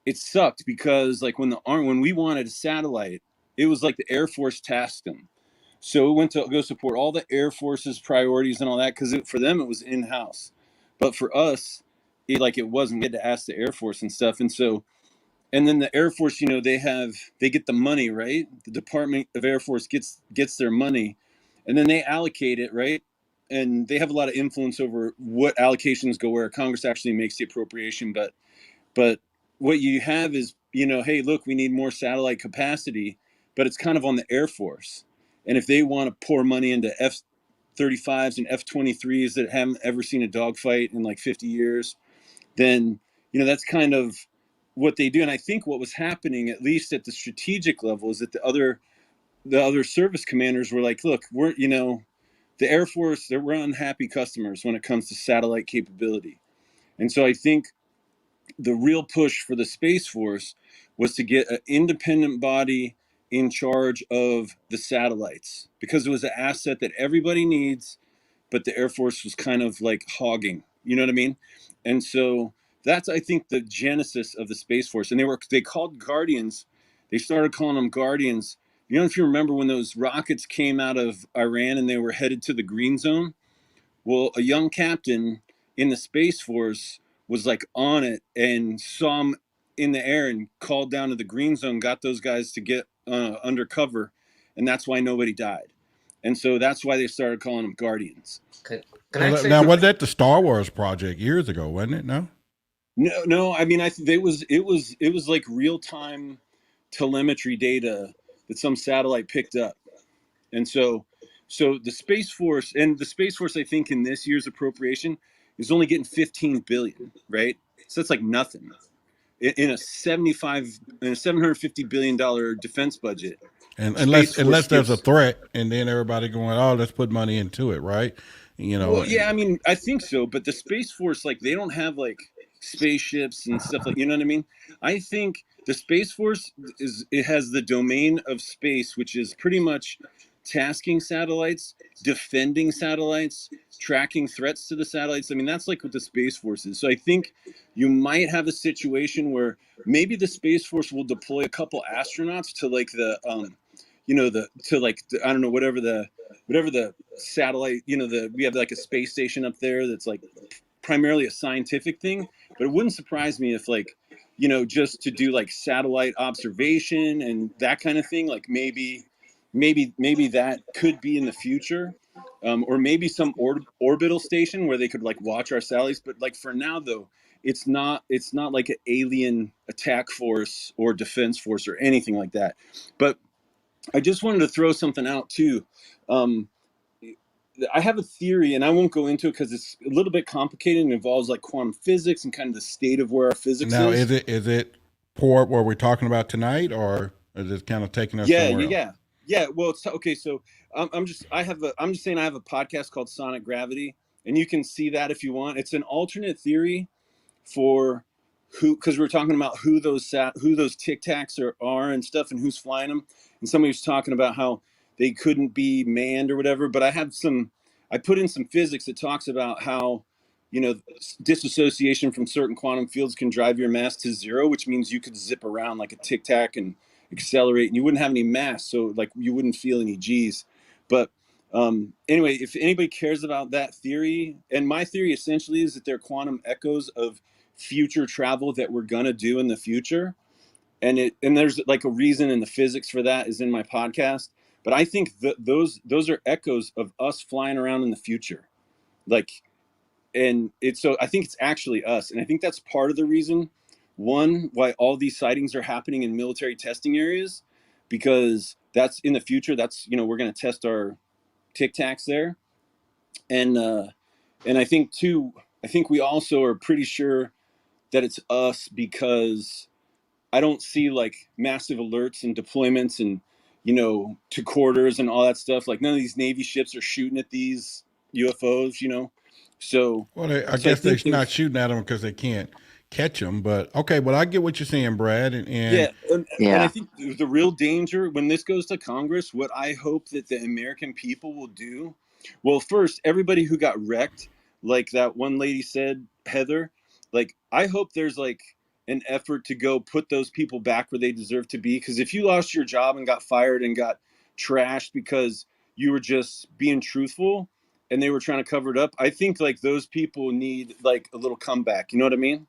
it sucked because like when we wanted a satellite, it was like the Air Force tasked them. So it went to go support all the Air Force's priorities and all that because for them it was in house, but for us, it wasn't. We had to ask the Air Force and stuff, and so and then the Air Force, they get the money, right? The Department of Air Force gets their money, and then they allocate it, right? And they have a lot of influence over what allocations go where. Congress actually makes the appropriation, but what you have is, hey, look, we need more satellite capacity, but it's kind of on the Air Force. And if they want to pour money into F-35s and F-23s that haven't ever seen a dogfight in like 50 years, then that's kind of what they do. And I think what was happening, at least at the strategic level, is that the other service commanders were like, look, the Air Force, we're unhappy customers when it comes to satellite capability. And so I think the real push for the Space Force was to get an independent body in charge of the satellites because it was an asset that everybody needs, but the Air Force was kind of like hogging. You know what I mean? And so that's, I think, the genesis of the Space Force. And they called Guardians. They started calling them Guardians. If you remember when those rockets came out of Iran and they were headed to the Green Zone. Well, a young captain in the Space Force was like on it and saw them in the air and called down to the Green Zone, got those guys to get undercover, and that's why nobody died. And so that's why they started calling them Guardians. Can I say Now, was something? that the Star Wars project years ago, wasn't it? No. No. I mean, I think it was like real time telemetry data that some satellite picked up, and so the Space Force, I think, in this year's appropriation is only getting 15 billion, right? So that's like nothing in a 750 billion dollar defense budget. And The Space Force unless there's a gets. threat, and then everybody going, oh, let's put money into it, right? Well, yeah, I mean, I think so, but the Space Force, like, they don't have like spaceships and stuff like, you know what I mean? I think the Space Force it has the domain of space, which is pretty much tasking satellites, defending satellites, tracking threats to the satellites. I mean, that's like what the Space Force is. So I think you might have a situation where maybe the Space Force will deploy a couple astronauts to like I don't know, whatever the satellite, we have like a space station up there that's like primarily a scientific thing, but it wouldn't surprise me if like, just to do like satellite observation and that kind of thing, like maybe that could be in the future. Or maybe some orbital station where they could like watch our satellites. But like for now though, it's not like an alien attack force or defense force or anything like that. But I just wanted to throw something out too. Um, I have a theory, and I won't go into it because it's a little bit complicated and involves like quantum physics and kind of the state of where our physics Now, is. is it port where we're talking about tonight, or is it kind of taking us Yeah, somewhere yeah, else? yeah. Well, it's okay. So I'm just saying I have a podcast called Sonic Gravity, and you can see that if you want. It's an alternate theory for because we were talking about who those Tic Tacs are and stuff and who's flying them, and somebody was talking about how they couldn't be manned or whatever. But I put in some physics that talks about how disassociation from certain quantum fields can drive your mass to zero, which means you could zip around like a Tic Tac and accelerate, and you wouldn't have any mass, so like you wouldn't feel any G's. But anyway, if anybody cares about that theory, and my theory essentially is that they're quantum echoes of future travel that we're gonna do in the future, and there's like a reason, and the physics for that is in my podcast. But I think those are echoes of us flying around in the future, like, and it's so I think it's actually us, and I think that's part of the reason, one, why all these sightings are happening in military testing areas, because that's in the future. That's we're gonna test our Tic Tacs there, and I think too, I think we also are pretty sure that it's us because I don't see like massive alerts and deployments and to quarters and all that stuff. Like none of these Navy ships are shooting at these UFOs. So Well, I so I guess they're think not there's shooting at them because they can't catch them. But okay, well, I get what you're saying, Brad, and Yeah, and I think the real danger when this goes to Congress, what I hope that the American people will do, well, first, everybody who got wrecked, like that one lady said, Heather, like I hope there's like an effort to go put those people back where they deserve to be. Because if you lost your job and got fired and got trashed because you were just being truthful and they were trying to cover it up, I think like those people need like a little comeback. You know what I mean?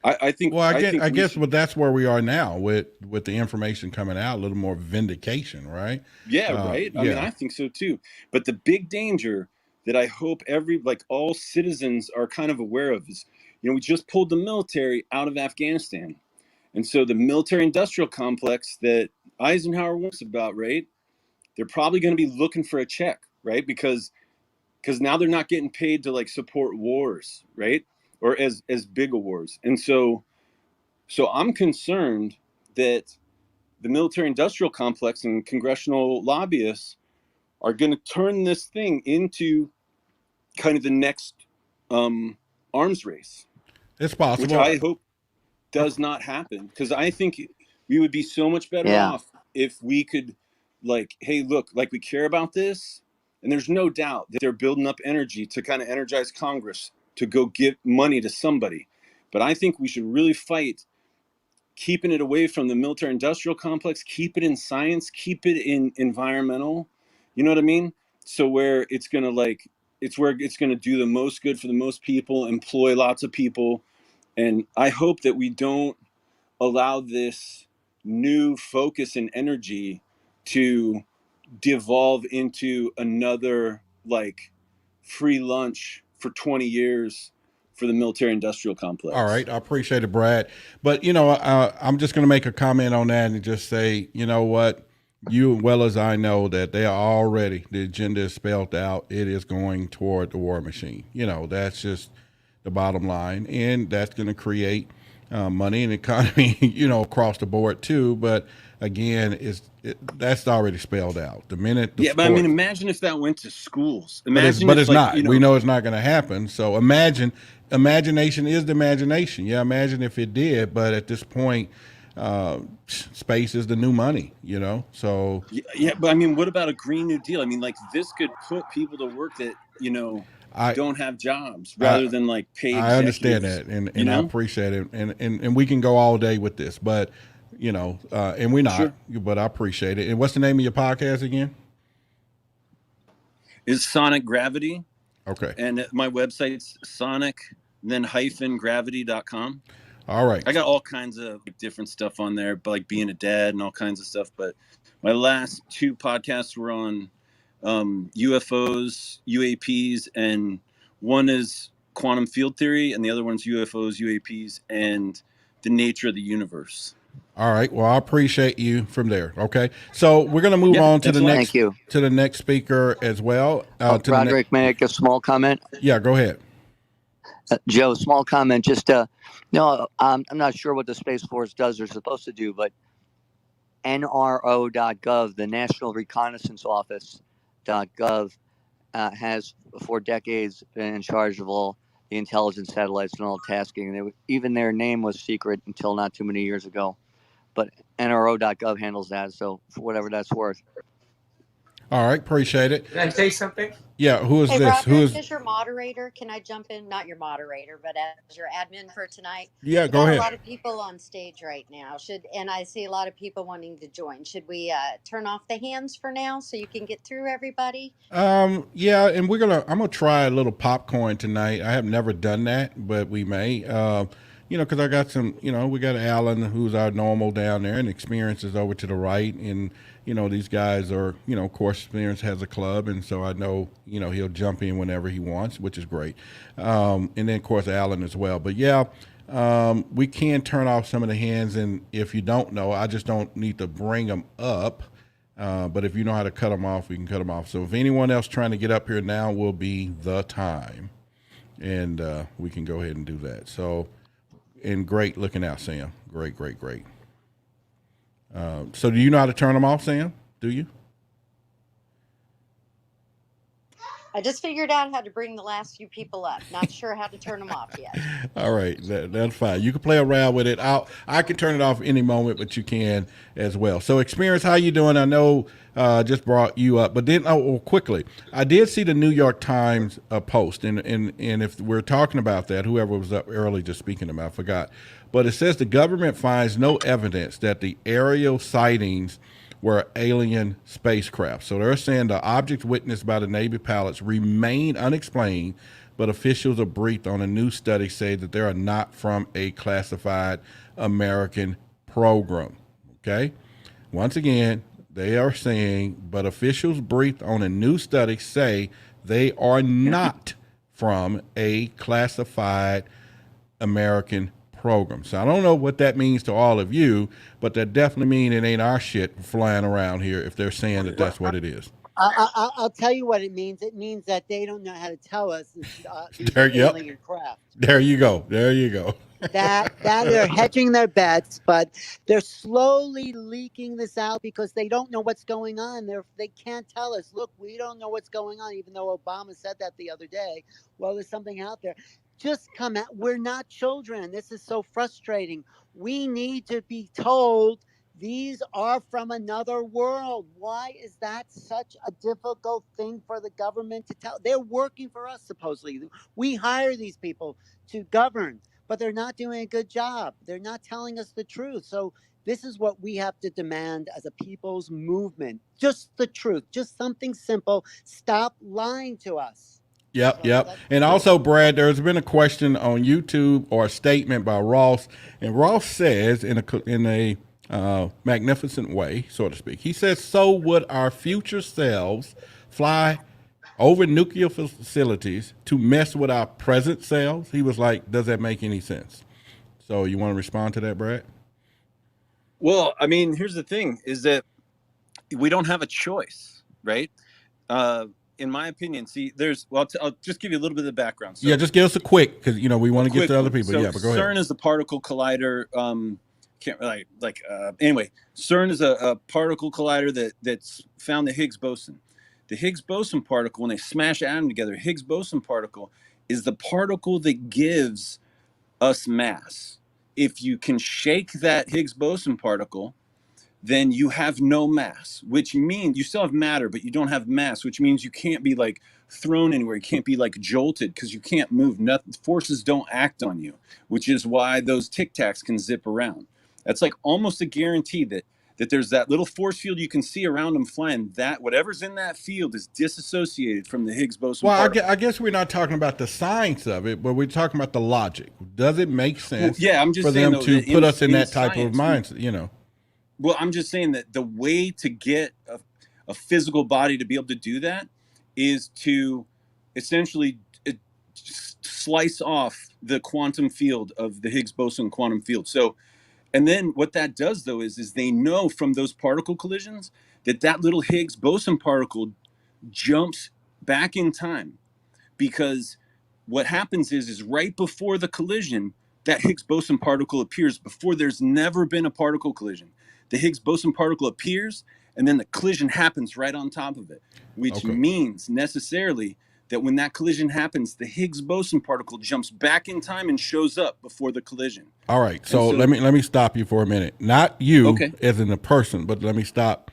I think well, I think I we guess, should. but that's where we are now with the information coming out, a little more vindication, right? Yeah, right. I mean, Yeah. I think so too. But the big danger that I hope like all citizens are kind of aware of is, we just pulled the military out of Afghanistan. And so the military industrial complex that Eisenhower wants about, right? They're probably going to be looking for a check, right? Because now they're not getting paid to like support wars, right? Or as big a wars. And so I'm concerned that the military industrial complex and congressional lobbyists are going to turn this thing into kind of the next arms race, It's which possible. I hope does not happen, because I think we would be so much better Yeah. off if we could, like, hey, look, like we care about this, and there's no doubt that they're building up energy to kind of energize Congress to go give money to somebody. But I think we should really fight keeping it away from the military industrial complex, keep it in science, keep it in environmental, you know what I mean? So where it's going to like, it's where it's going to do the most good for the most people, employ lots of people. And I hope that we don't allow this new focus and energy to devolve into another like free lunch for 20 years for the military industrial All complex. right, I appreciate it, Brad. But I'm just going to make a comment on that and just say, you know what, you well as I know that they are already the agenda is spelled out. It is going toward the war machine. That's just the bottom line, and that's going to create money and economy, across the board too. But again, that's already spelled out. The minute the Yeah, but I mean, sport, imagine if that went to schools. but it's Imagine if, like, not. We know it's not going to happen. So imagination is the imagination. Yeah, imagine if it did. But at this point, space is the new money. So yeah, but I mean, what about a Green New Deal? I mean, like, this could put people to work that, I don't have jobs I rather than like pay I understand executives, that, and you I know? appreciate it, and we can go all day with this, but and we're not, Sure. but I appreciate it. And what's the name of your podcast again? Is Sonic Gravity. Okay. And my website's sonic then hyphen gravity.com. All right. I got all kinds of different stuff on there, but like being a dad and all kinds of stuff. But my last two podcasts were on UFOs, UAPs, and one is quantum field theory, and the other one's UFOs, UAPs, and the nature of the universe. All right. Well, I appreciate you from there. Okay. So we're gonna move Yeah, on to thanks the a lot. Thank you. next speaker as well. Roderick, may I make a small comment? Yeah. Go ahead. Joe, small comment. Just no, I'm not sure what the Space Force does or is supposed to do, but NRO.gov, the National Reconnaissance Office.gov, has for decades been in charge of all the intelligence satellites and all tasking. Even their name was secret until not too many years ago. But NRO.gov handles that, so for whatever that's worth. All right. Appreciate it. Can I say something? Yeah. Who is Hey, this? Who Roderick, is? as your moderator, can I jump in? Not your moderator, but as your admin for tonight. Yeah. We Go got a ahead. lot of people on stage right now. And I see a lot of people wanting to join. Should we turn off the hands for now so you can get through everybody? Yeah, and I'm gonna try a little popcorn tonight. I have never done that, but we may. Because I got some. We got Alan, who's our normal down there, and Experience is over to the right, and these guys are. Of course, Experience has a club, and so I know he'll jump in whenever he wants, which is great. And then of course Alan as well. But yeah. We can turn off some of the hands, and if you don't know, I just don't need to bring them up. But if you know how to cut them off, we can cut them off. So if anyone else trying to get up here now will be the time, and we can go ahead and do that. So, and great looking out, Sam. Great. So do you know how to turn them off, Sam? Do you? I just figured out how to bring the last few people up. Not sure how to turn them off yet. All right, that's fine. You can play around with it. I can turn it off any moment, but you can as well. So, Experience, how you doing? I know just brought you up, but then quickly, I did see the New York Times post, and if we're talking about that, whoever was up early just speaking about, I forgot, but it says the government finds no evidence that the aerial sightings were alien spacecraft. So they're saying the objects witnessed by the Navy pilots remain unexplained, but officials are briefed on a new study say that they are not from a classified American program. Okay? Once again, they are saying, but officials briefed on a new study say they are not from a classified American program. So I don't know what that means to all of you, but that definitely means it ain't our shit flying around here if they're saying that that's what it is. I'll tell you what it means. It means that they don't know how to tell us these There, are yep. alien craft. There you go. There you go. That they're hedging their bets, but they're slowly leaking this out because they don't know what's going on. They can't tell us. Look, we don't know what's going on, even though Obama said that the other day. Well, there's something out there. Just come out. We're not children. This is so frustrating. We need to be told these are from another world. Why is that such a difficult thing for the government to tell? They're working for us, supposedly. We hire these people to govern, but they're not doing a good job. They're not telling us the truth. So this is what we have to demand as a people's movement. Just the truth, just something simple. Stop lying to us. Yep, So yep. And also, Brad, there's been a question on YouTube or a statement by Ross, and Ross says in a magnificent way, so to speak. He says, "So would our future selves fly over nuclear facilities to mess with our present selves?" He was like, "Does that make any sense?" So, you want to respond to that, Brad? Well, I mean, here's the thing: is that we don't have a choice, right? In my opinion, see, I'll just give you a little bit of the background. So, yeah, just give us a quick, because we want to get to other one. people. So Yeah, but go CERN ahead. is the particle collider. Can't anyway. CERN is a particle collider that's found the Higgs boson. The Higgs boson particle, when they smash atoms together, Higgs boson particle is the particle that gives us mass. If you can shake that Higgs boson particle, then you have no mass, which means you still have matter, but you don't have mass, which means you can't be like thrown anywhere. You can't be like jolted because you can't move. Nothing, forces don't act on you, which is why those tic tacs can zip around. That's like almost a guarantee that there's that little force field you can see around them flying. That whatever's in that field is disassociated from the Higgs boson Well, particle. I guess we're not talking about the science of it, but we're talking about the logic. Does it make sense I'm just for saying, them though, to that put us in that type science, of mindset, Well, I'm just saying that the way to get a physical body to be able to do that is to essentially slice off the quantum field of the Higgs boson quantum field. So, and then what that does though is they know from those particle collisions that little Higgs boson particle jumps back in time, because what happens is right before the collision, that Higgs boson particle appears. Before, there's never been a particle collision. The Higgs boson particle appears, and then the collision happens right on top of it, which Okay. means necessarily that when that collision happens, the Higgs boson particle jumps back in time and shows up before the collision. All right. And So so, let me stop you for a minute. Not you okay, as in the person, but let me stop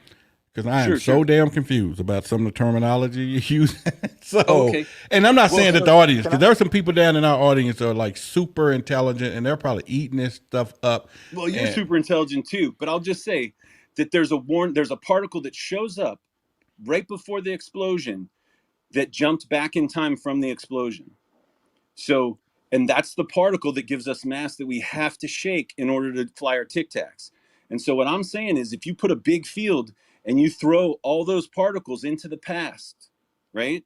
because I am sure, so sure. damn confused about some of the terminology you use. So, Okay. and I'm not Well, saying that so the audience, Can because I? there are some people down in our audience that are like super intelligent and they're probably eating this stuff up. well, you're And super intelligent too, but I'll just say that there's a particle that shows up right before the explosion that jumped back in time from the explosion. So, and that's the particle that gives us mass that we have to shake in order to fly our tic tacs. And so, what I'm saying is, if you put a big field and you throw all those particles into the past, right?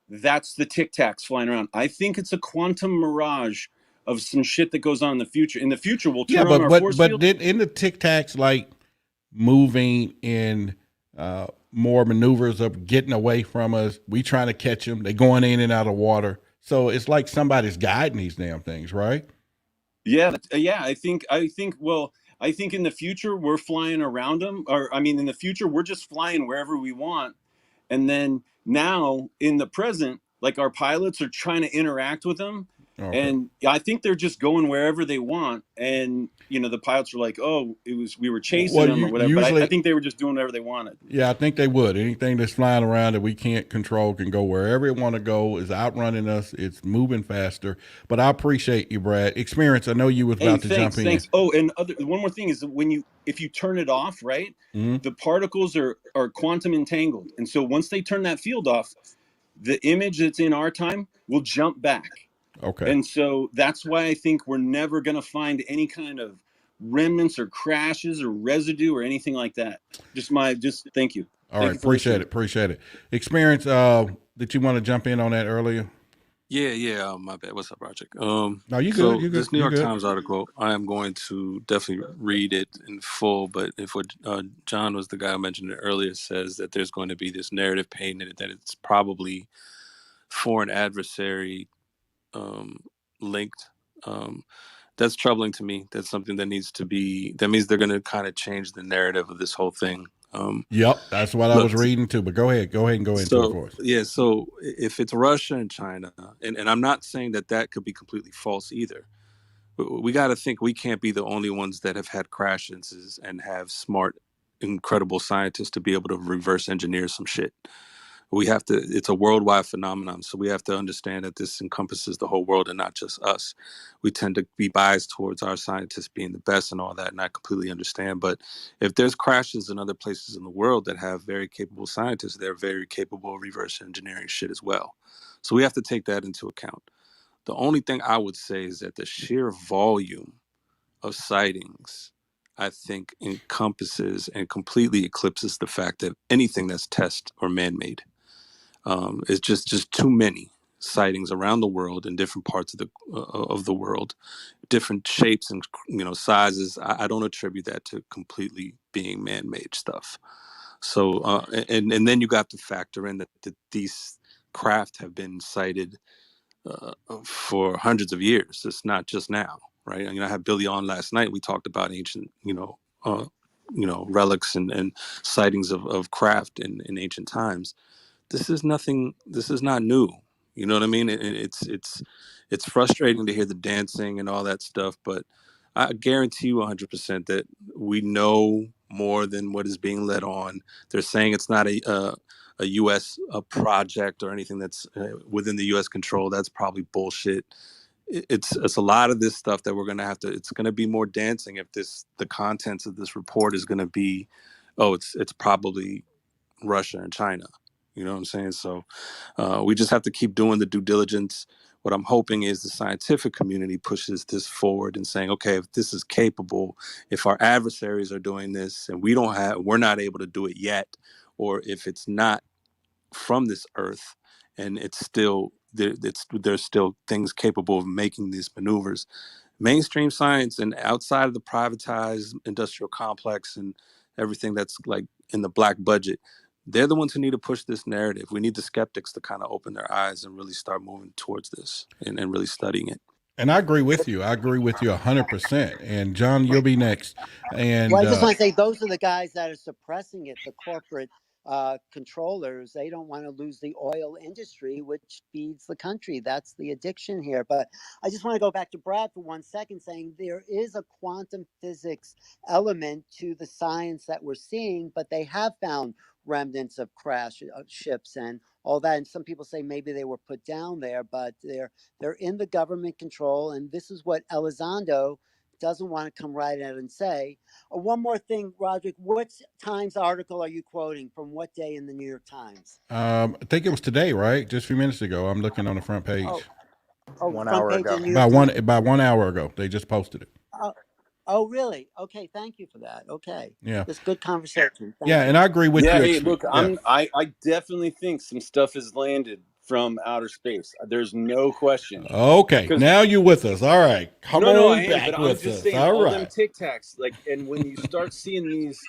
That's the tic tacs flying around. I think it's a quantum mirage of some shit that goes on in the future. In the future, we'll yeah, turn on but our but force but field. did in the Tic Tacs like moving in more maneuvers of getting away from us? We trying to catch them. They going in and out of water. So it's like somebody's guiding these damn things, right? Yeah, yeah. I think in the future we're flying around them, or I mean, in the future we're just flying wherever we want, And then now in the present, like our pilots are trying to interact with them. Okay. And I think they're just going wherever they want. And, you know, the pilots were like, oh, we were chasing Well, them or you whatever. But I usually, think they were just doing whatever they wanted. yeah, I think they would. Anything that's flying around that we can't control can go wherever it want to go. Is outrunning us. It's moving faster. But I appreciate you, Brad. Experience. I know you was Hey, about to jump thanks, in. thanks. Oh, and one more thing is that if you turn it off, right, Mhm. the particles are quantum entangled, and so once they turn that field off, the image that's in our time will jump back, Okay. and so that's why I think we're never going to find any kind of remnants or crashes or residue or anything like that. Just thank you, All thank right. you for listening. Appreciate it. Experience. Did you want to jump in on that earlier? Yeah. My bad. What's up, Project? No, you good. So You good. this New You York good. Times article, I am going to definitely read it in full. But if what John was the guy who mentioned it earlier, says that there's going to be this narrative painted that it's probably foreign adversary linked. Um, that's troubling to me. That's something that needs to be. That means they're going to kind of change the narrative of this whole thing. Yep. That's what I Look, was reading too. But go ahead. Go ahead and go into it so for us. yeah, so if it's Russia and China, and I'm not saying that that could be completely false either. We got to think we can't be the only ones that have had crashes and have smart, incredible scientists to be able to reverse engineer some shit. We have to, it's a worldwide phenomenon, so we have to understand that this encompasses the whole world and not just us. We tend to be biased towards our scientists being the best and all that, and I completely understand. But if there's crashes in other places in the world that have very capable scientists, they're very capable of reverse engineering shit as well. So we have to take that into account. The only thing I would say is that the sheer volume of sightings, I think, encompasses and completely eclipses the fact that anything that's test or man-made. It's just too many sightings around the world in different parts of the world, different shapes and sizes. I don't attribute that to completely being man-made stuff. So and then you got to factor in that these craft have been sighted for hundreds of years. It's not just now, right? I had Billy on last night. We talked about ancient, relics and sightings of craft in ancient times. This is nothing. This is not new. You know what I mean? It's frustrating to hear the dancing and all that stuff, but I guarantee you 100% that we know more than what is being led on. They're saying it's not a U.S. project or anything that's within the U.S. control. That's probably bullshit. It's a lot of this stuff that we're gonna have to. It's gonna be more dancing if the contents of this report is gonna be, oh, it's probably Russia and China. You know what I'm saying? So we just have to keep doing the due diligence. What I'm hoping is the scientific community pushes this forward and saying, okay, if this is capable, if our adversaries are doing this and we're not able to do it yet, or if it's not from this earth and it's still there's still things capable of making these maneuvers. Mainstream science and outside of the privatized industrial complex and everything that's like in the black budget, they're the ones who need to push this narrative. We need the skeptics to kind of open their eyes and really start moving towards this and really studying it. And I agree with you. I agree with you 100%. And John, you'll be next. Well, And I just want to say those are the guys that are suppressing it, the corporate controllers. They don't want to lose the oil industry, which feeds the country. That's the addiction here. But I just want to go back to Brad for 1 second, saying there is a quantum physics element to the science that we're seeing, but they have found remnants of crash ships and all that. And some people say maybe they were put down there, but they're in the government control. And this is what Elizondo doesn't want to come right out and say. One more thing, Roderick. What Times article are you quoting from what day in the New York Times? I think it was today, right? Just a few minutes ago. I'm looking on the front page. One Front hour page ago. of the New York Times. About 1 hour ago. They just posted it. Oh, really? Okay, thank you for that. Okay, Yeah. this good conversation. Thank Yeah, you. and I agree with Yeah, you. hey, look, Yeah. I definitely think some stuff has landed from outer space. There's no question. Okay. Because Now you're with us. All right. Come no, I on am, but back I'm with just us. saying All all them right. Tic Tacs, like, and when you start seeing these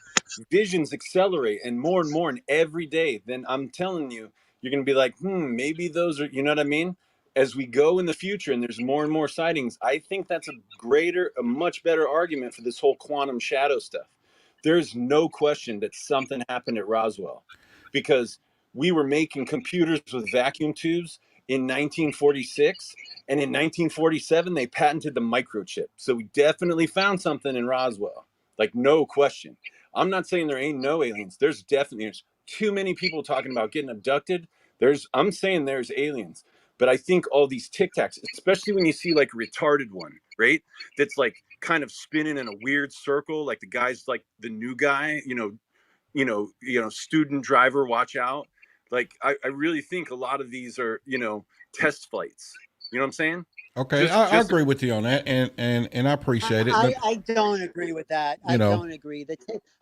visions accelerate and more and every day, then I'm telling you, you're gonna be like, maybe those are, you know what I mean? As we go in the future and there's more and more sightings, I think that's a much better argument for this whole quantum shadow stuff. There's no question that something happened at Roswell, because we were making computers with vacuum tubes in 1946, and in 1947 they patented the microchip. So we definitely found something in Roswell, like no question. I'm not saying there ain't no aliens. There's too many people talking about getting abducted. I'm saying there's aliens, but I think all these tic tacs, especially when you see like a retarded one, right? That's like kind of spinning in a weird circle, like the guy's like the new guy, student driver, watch out. Like I really think a lot of these are, test flights. You know what I'm saying? Okay, Just I just agree with you on that, and I appreciate it. I, But I don't agree with that. you I know, don't agree.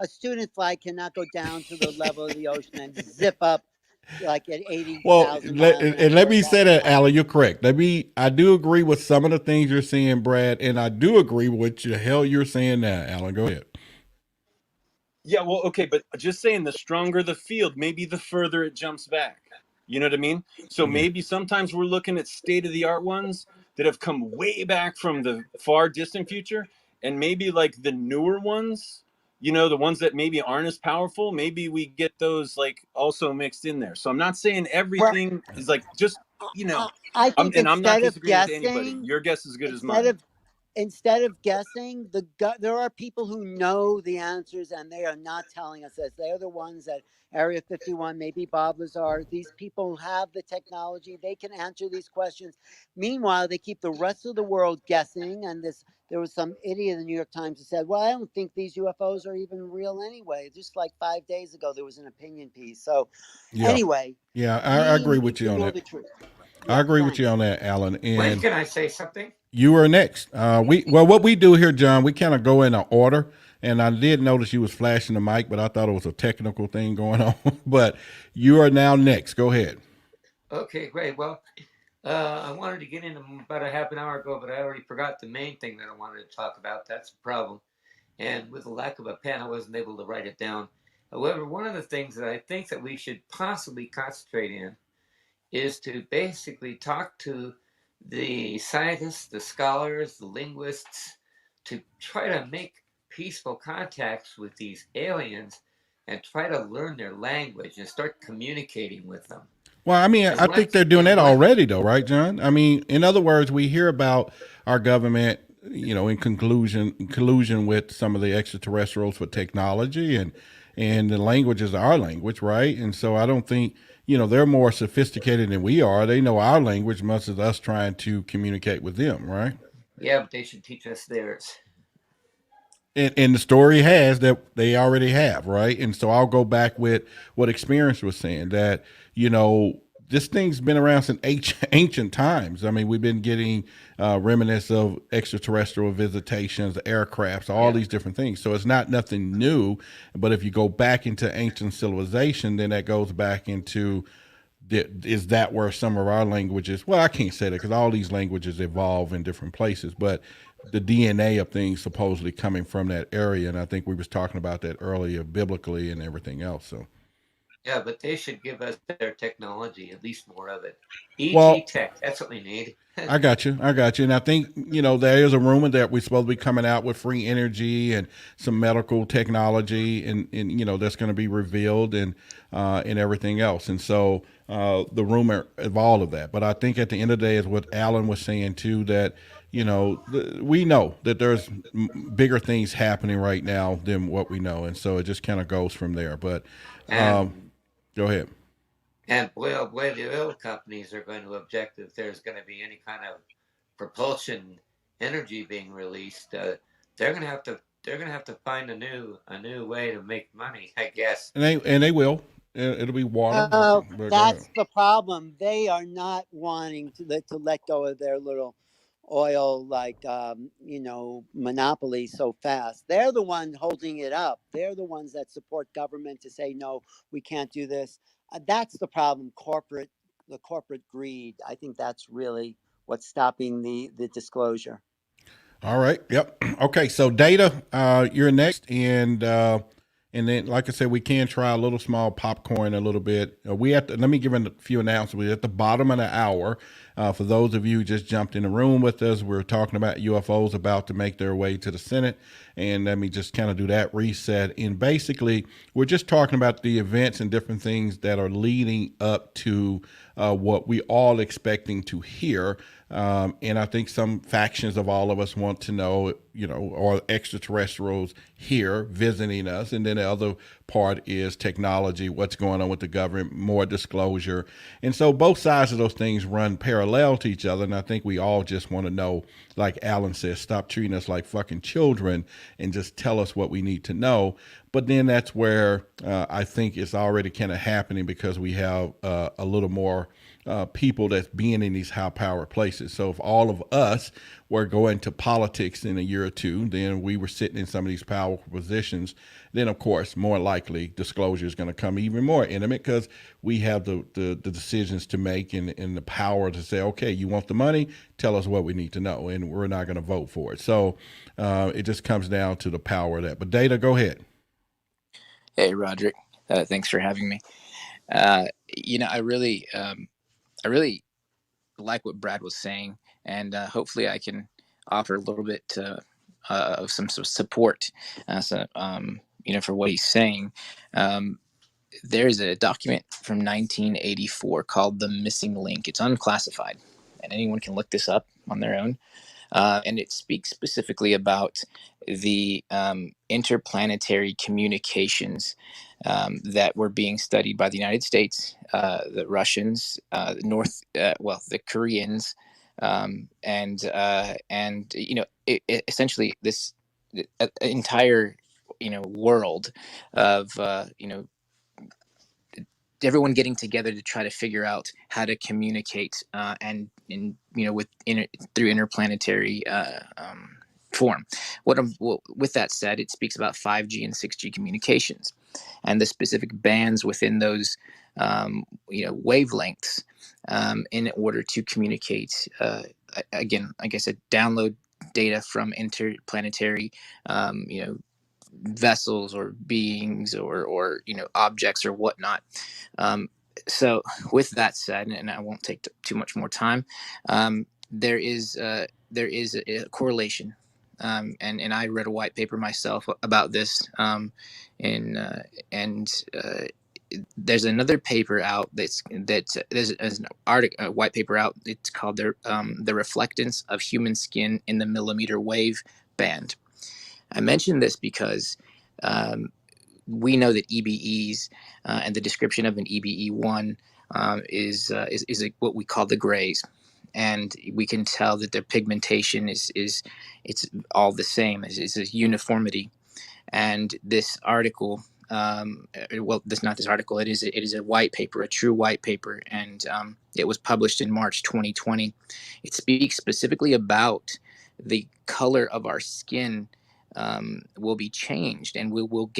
A student flight cannot go down to the level of the ocean and zip up like at well, 80,000 miles an and let hour. me say That's that, not. Alan, you're correct. I do agree with some of the things you're saying, Brad, and I do agree with what the hell you're saying now, Alan. Go ahead. Yeah, well, okay, but just saying, the stronger the field, maybe the further it jumps back. You know what I mean? So Yeah. maybe sometimes we're looking at state of the art ones that have come way back from the far distant future, and maybe like the newer ones, the ones that maybe aren't as powerful, maybe we get those like also mixed in there. So I'm not saying Well, everything is like just, I think I'm not instead of disagreeing with anybody. guessing, Your guess is good as instead mine. of instead of guessing, there are people who know the answers and they are not telling us this. They're the ones at Area 51, maybe Bob Lazar. These people have the technology; they can answer these questions. Meanwhile, they keep the rest of the world guessing. And there was some idiot in the New York Times who said, "Well, I don't think these UFOs are even real anyway." Just like 5 days ago, there was an opinion piece. So Yeah, anyway, yeah, I we agree need with to you on know that. the truth. I Yeah, agree with you thanks. on that, Alan. When And can I say something? you are next. What we do here, John, we kind of go in an order. And I did notice you was flashing the mic, but I thought it was a technical thing going on. But you are now next. Go ahead. Okay, great. Well, I wanted to get in about a half an hour ago, but I already forgot the main thing that I wanted to talk about. That's the problem. And with the lack of a pen, I wasn't able to write it down. However, one of the things that I think that we should possibly concentrate in is to basically talk to the scientists, the scholars, the linguists, to try to make peaceful contacts with these aliens and try to learn their language and start communicating with them. Well, I mean, And I think once they're doing and that what already, though, right, John? I mean, in other words, we hear about our government, in collusion with some of the extraterrestrials for technology, and the language is our language, right? And so I don't think they're more sophisticated than we are. They know our language much as us trying to communicate with them, right? yeah, but they should teach us theirs. And the story has that they already have, right? And so I'll go back with what Experience was saying that, this thing's been around since ancient times. I mean, we've been getting remnants of extraterrestrial visitations, aircrafts, all Yeah. these different things. So it's not nothing new. But if you go back into ancient civilization, then that goes back into, is that where some of our languages, well, I can't say that because all these languages evolve in different places, but the DNA of things supposedly coming from that area. And I think we was talking about that earlier biblically and everything else. So, Yeah, but they should give us their technology, at least more of it. ET well, tech, that's what we need. I got you. I got you. And I think, there is a rumor that we're supposed to be coming out with free energy and some medical technology, and that's going to be revealed, and everything else. And so the rumor of all of that. But I think at the end of the day is what Alan was saying too, that, we know that there's bigger things happening right now than what we know. And so it just kind of goes from there. But and go ahead. and boy, oh boy, the oil companies are going to object if there's going to be any kind of propulsion energy being released. They're going to have to find a new way to make money, I guess. And they will. It'll be water. Oh, But go ahead. that's the problem. They are not wanting to let go of their little oil, like, monopoly so fast. They're the one holding it up. They're the ones that support government to say, no, we can't do this. That's the problem. The corporate greed. I think that's really what's stopping the disclosure. All right. Yep. Okay. So Data, you're next, And then, like I said, we can try a little small popcorn a little bit. Let me give a few announcements. We're at the bottom of the hour. For those of you who just jumped in the room with us, we're talking about UFOs about to make their way to the Senate. And let me just kind of do that reset. And basically, we're just talking about the events and different things that are leading up to what we all expecting to hear. And I think some factions of all of us want to know, are extraterrestrials here visiting us? And then the other part is technology, what's going on with the government, more disclosure. And so both sides of those things run parallel to each other. And I think we all just want to know, like Alan says, stop treating us like fucking children and just tell us what we need to know. But then that's where I think it's already kind of happening because we have a little more people that's being in these high power places. So if all of us were going to politics in a year or two, then we were sitting in some of these powerful positions, then of course, more likely disclosure is going to come even more intimate because we have the decisions to make and the power to say, okay, you want the money? Tell us what we need to know. And we're not going to vote for it. So it just comes down to the power of that. But Data, go ahead. Hey, Roderick. Thanks for having me. I really like what Brad was saying, and hopefully I can offer a little bit of some support, for what he's saying. There's a document from 1984 called "The Missing Link." It's unclassified, and anyone can look this up on their own. And it speaks specifically about the interplanetary communications that were being studied by the United States, the Russians, the Koreans, essentially this entire world of everyone getting together to try to figure out how to communicate through interplanetary form. With that said, it speaks about 5G and 6G communications and the specific bands within those wavelengths in order to communicate. Again, like I said, download data from interplanetary vessels or beings or objects or whatnot. So with that said, and I won't take too much more time, there is a correlation, and I read a white paper myself about this, there's another paper out there's an article, a white paper out. It's called the reflectance of human skin in the millimeter wave band. I mention this because we know that EBEs and the description of an EBE1 is what we call the grays, and we can tell that their pigmentation is it's all the same. It's a uniformity, and this article. Not this article. It is a white paper, a true white paper, and it was published in March 2020. It speaks specifically about the color of our skin will be changed, and we will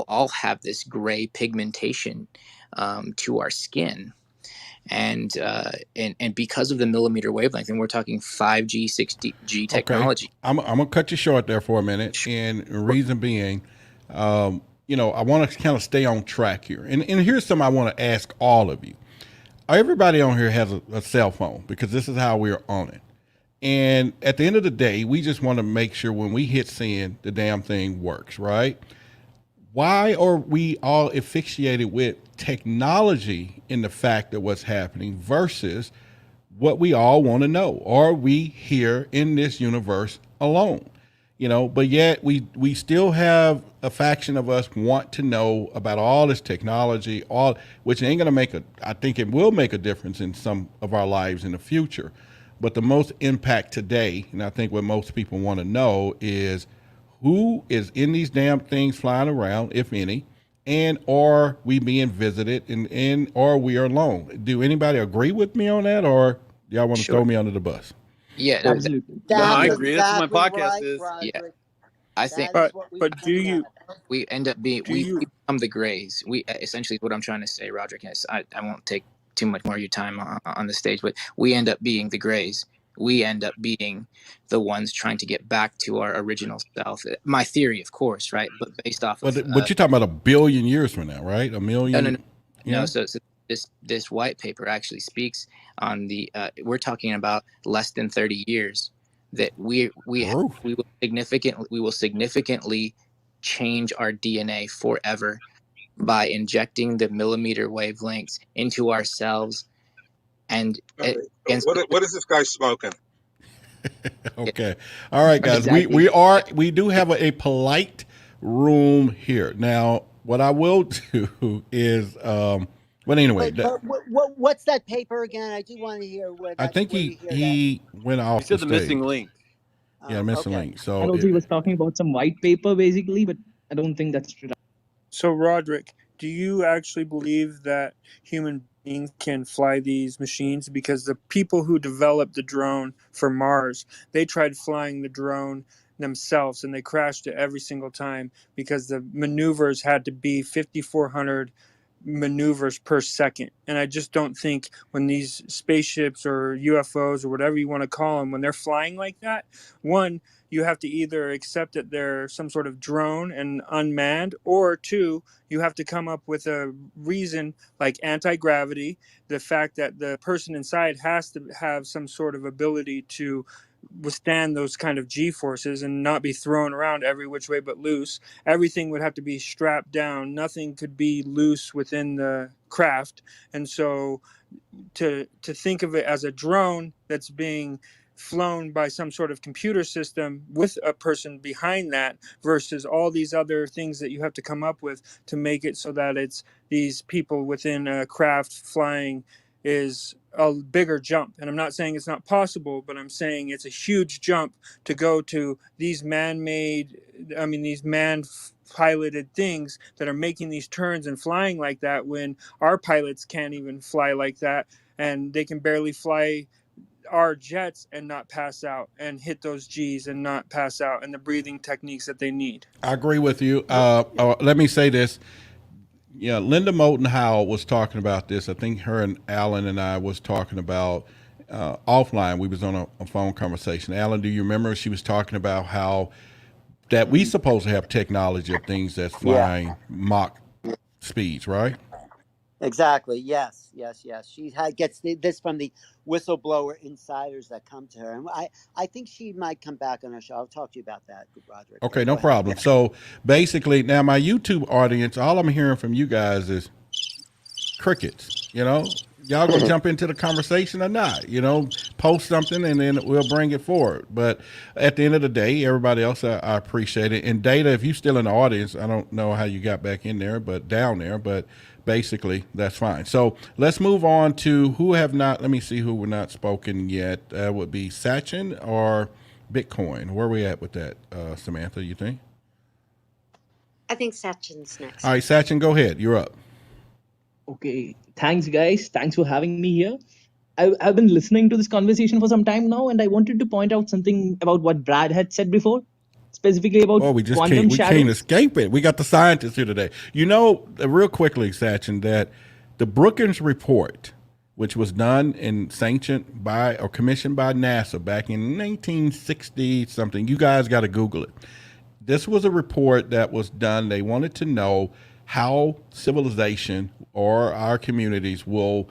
all have this gray pigmentation to our skin, and because of the millimeter wavelength, and we're talking 5G, 6G technology. Okay. I'm gonna cut you short there for a minute, and the reason being, I want to kind of stay on track here, and here's something I want to ask all of you. Everybody on here has a cell phone because this is how we're on it. And at the end of the day, we just want to make sure when we hit send, the damn thing works, right? Why are we all asphyxiated with technology in the fact of what's happening versus what we all want to know? Are we here in this universe alone? But yet we still have a faction of us want to know about all this technology, which ain't gonna I think it will make a difference in some of our lives in the future. But the most impact today, and I think what most people want to know is who is in these damn things flying around, if any, and are we being visited and are we alone? Do anybody agree with me on that, or y'all want to throw me under the bus? Yeah, No, I That's agree. That's what my exactly podcast right, is. yeah. Roderick. I That think, is what we But do find you out. we end up being do we you become the grays. We essentially what I'm trying to say, Roderick. Is I won't take too much more of your time on the stage, but we end up being the grays. we end up being the ones trying to get back to our original self. My theory, of course, right? But based off of But you're talking about 1 billion years from now, right? A no, no, million. no, no. Yeah. So this white paper actually speaks on the. We're talking about less than 30 years that we Proof. we will significantly change our DNA forever by injecting the millimeter wavelengths into ourselves and and What is this guy smoking? Okay. All right, guys. exactly. We do have a polite room here. Now, what I will do is but anyway, But what's that paper again? I do want to hear I think where you hear that. he went He off the said the missing stage. link. Yeah, Oh, missing okay. link. So And also, he was talking about some white paper basically, but I don't think that's true. So, Roderick, do you actually believe that human beings can fly these machines? Because the people who developed the drone for Mars, they tried flying the drone themselves and they crashed it every single time because the maneuvers had to be 5,400 maneuvers per second. And I just don't think when these spaceships or UFOs or whatever you want to call them, when they're flying like that, one, you have to either accept that they're some sort of drone and unmanned, or two, you have to come up with a reason like anti-gravity, the fact that the person inside has to have some sort of ability to withstand those kind of G forces and not be thrown around every which way but loose. Everything would have to be strapped down. Nothing could be loose within the craft. And so to think of it as a drone that's being flown by some sort of computer system with a person behind that versus all these other things that you have to come up with to make it so that it's these people within a craft flying is a bigger jump. And I'm not saying it's not possible, but I'm saying it's a huge jump to go to these these man piloted things that are making these turns and flying like that when our pilots can't even fly like that, and they can barely fly our jets and not pass out and hit those G's and not pass out, and the breathing techniques that they need. I agree with you. Let me say this. Yeah, Linda Moulton Howe was talking about this. I think her and Alan and I was talking about offline. We was on a phone conversation. Alan, do you remember she was talking about how that we supposed to have technology of things that's Yeah. flying Mach speeds, right? Exactly. Yes. She gets this from the whistleblower insiders that come to her, and I think she might come back on our show. I'll talk to you about that, Roderick. Okay, Go no ahead. problem. Yeah. So basically, now my YouTube audience, all I'm hearing from you guys is crickets. Y'all gonna jump into the conversation or not? Post something and then we'll bring it forward. But at the end of the day, everybody else, I appreciate it. And Data, if you're still in the audience, I don't know how you got back in there, but down there, but basically that's fine. So let's move on to who have not. Let me see who were not spoken yet. Would be Sachin or Bitcoin. Where are we at with that, Samantha? You think? I think Sachin's next. All right, Sachin, go ahead. You're up. Okay, thanks guys. Thanks for having me here. I've been listening to this conversation for some time now, and I wanted to point out something about what Brad had said before, specifically about Oh, we just quantum can't. We shadows. can't escape it. We got the scientists here today. Real quickly, Sachin, that the Brookings report, which was done and sanctioned by or commissioned by NASA back in 1960 something. You guys got to Google it. This was a report that was done. They wanted to know how civilization or our communities will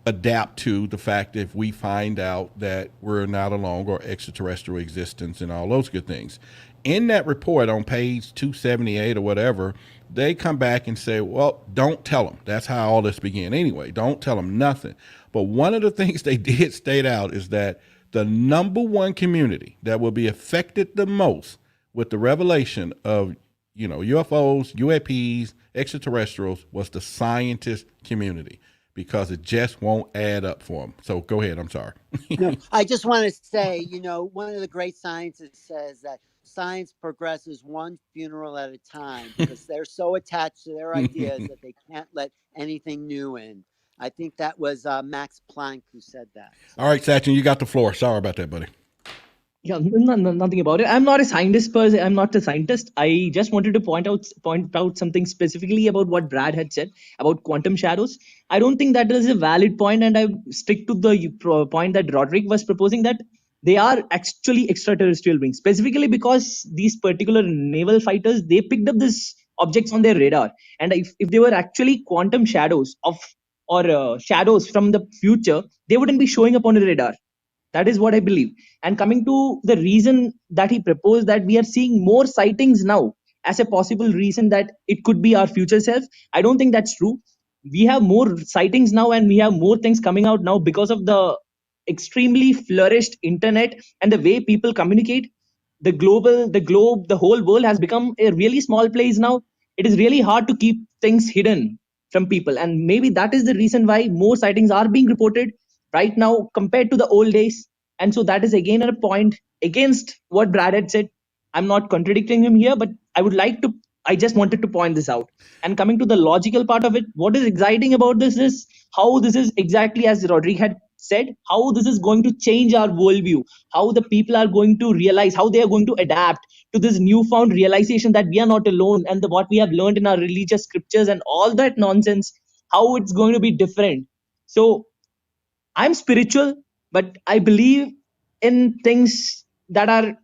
adapt to the fact that if we find out that we're not alone or extraterrestrial existence and all those good things. In that report on page 278 or whatever, they come back and say, well, don't tell them. That's how all this began anyway. Don't tell them nothing. But one of the things they did state out is that the number one community that will be affected the most with the revelation of UFOs, UAPs, extraterrestrials was the scientist community, because it just won't add up for them. So go ahead. I'm sorry. No, I just want to say, one of the great scientists says that science progresses one funeral at a time because they're so attached to their ideas that they can't let anything new in. I think that was Max Planck who said that. So. All right, Sachin, you got the floor. Sorry about that, buddy. Yeah, nothing about it. I'm not a scientist per se. I'm not a scientist. I just wanted to point out something specifically about what Brad had said about quantum shadows. I don't think that is a valid point, and I stick to the point that Roderick was proposing, that they are actually extraterrestrial beings, specifically because these particular naval fighters, they picked up these objects on their radar, and if they were actually quantum shadows of, or shadows from the future, they wouldn't be showing up on a radar. That is what I believe. And coming to the reason that he proposed, that we are seeing more sightings now as a possible reason that it could be our future self, I don't think that's true. We have more sightings now, and we have more things coming out now because of the extremely flourished internet and the way people communicate. The globe, the whole world has become a really small place now. It is really hard to keep things hidden from people, and maybe that is the reason why more sightings are being reported right now compared to the old days. And so that is again a point against what Brad had said. I'm not contradicting him here, but I just wanted to point this out. And coming to the logical part of it, what is exciting about this is how this is exactly as Rodrigue had said, how this is going to change our worldview, how the people are going to realize, how they are going to adapt to this newfound realization that we are not alone, and what we have learned in our religious scriptures and all that nonsense, how it's going to be different. So I'm spiritual, but I believe in things that are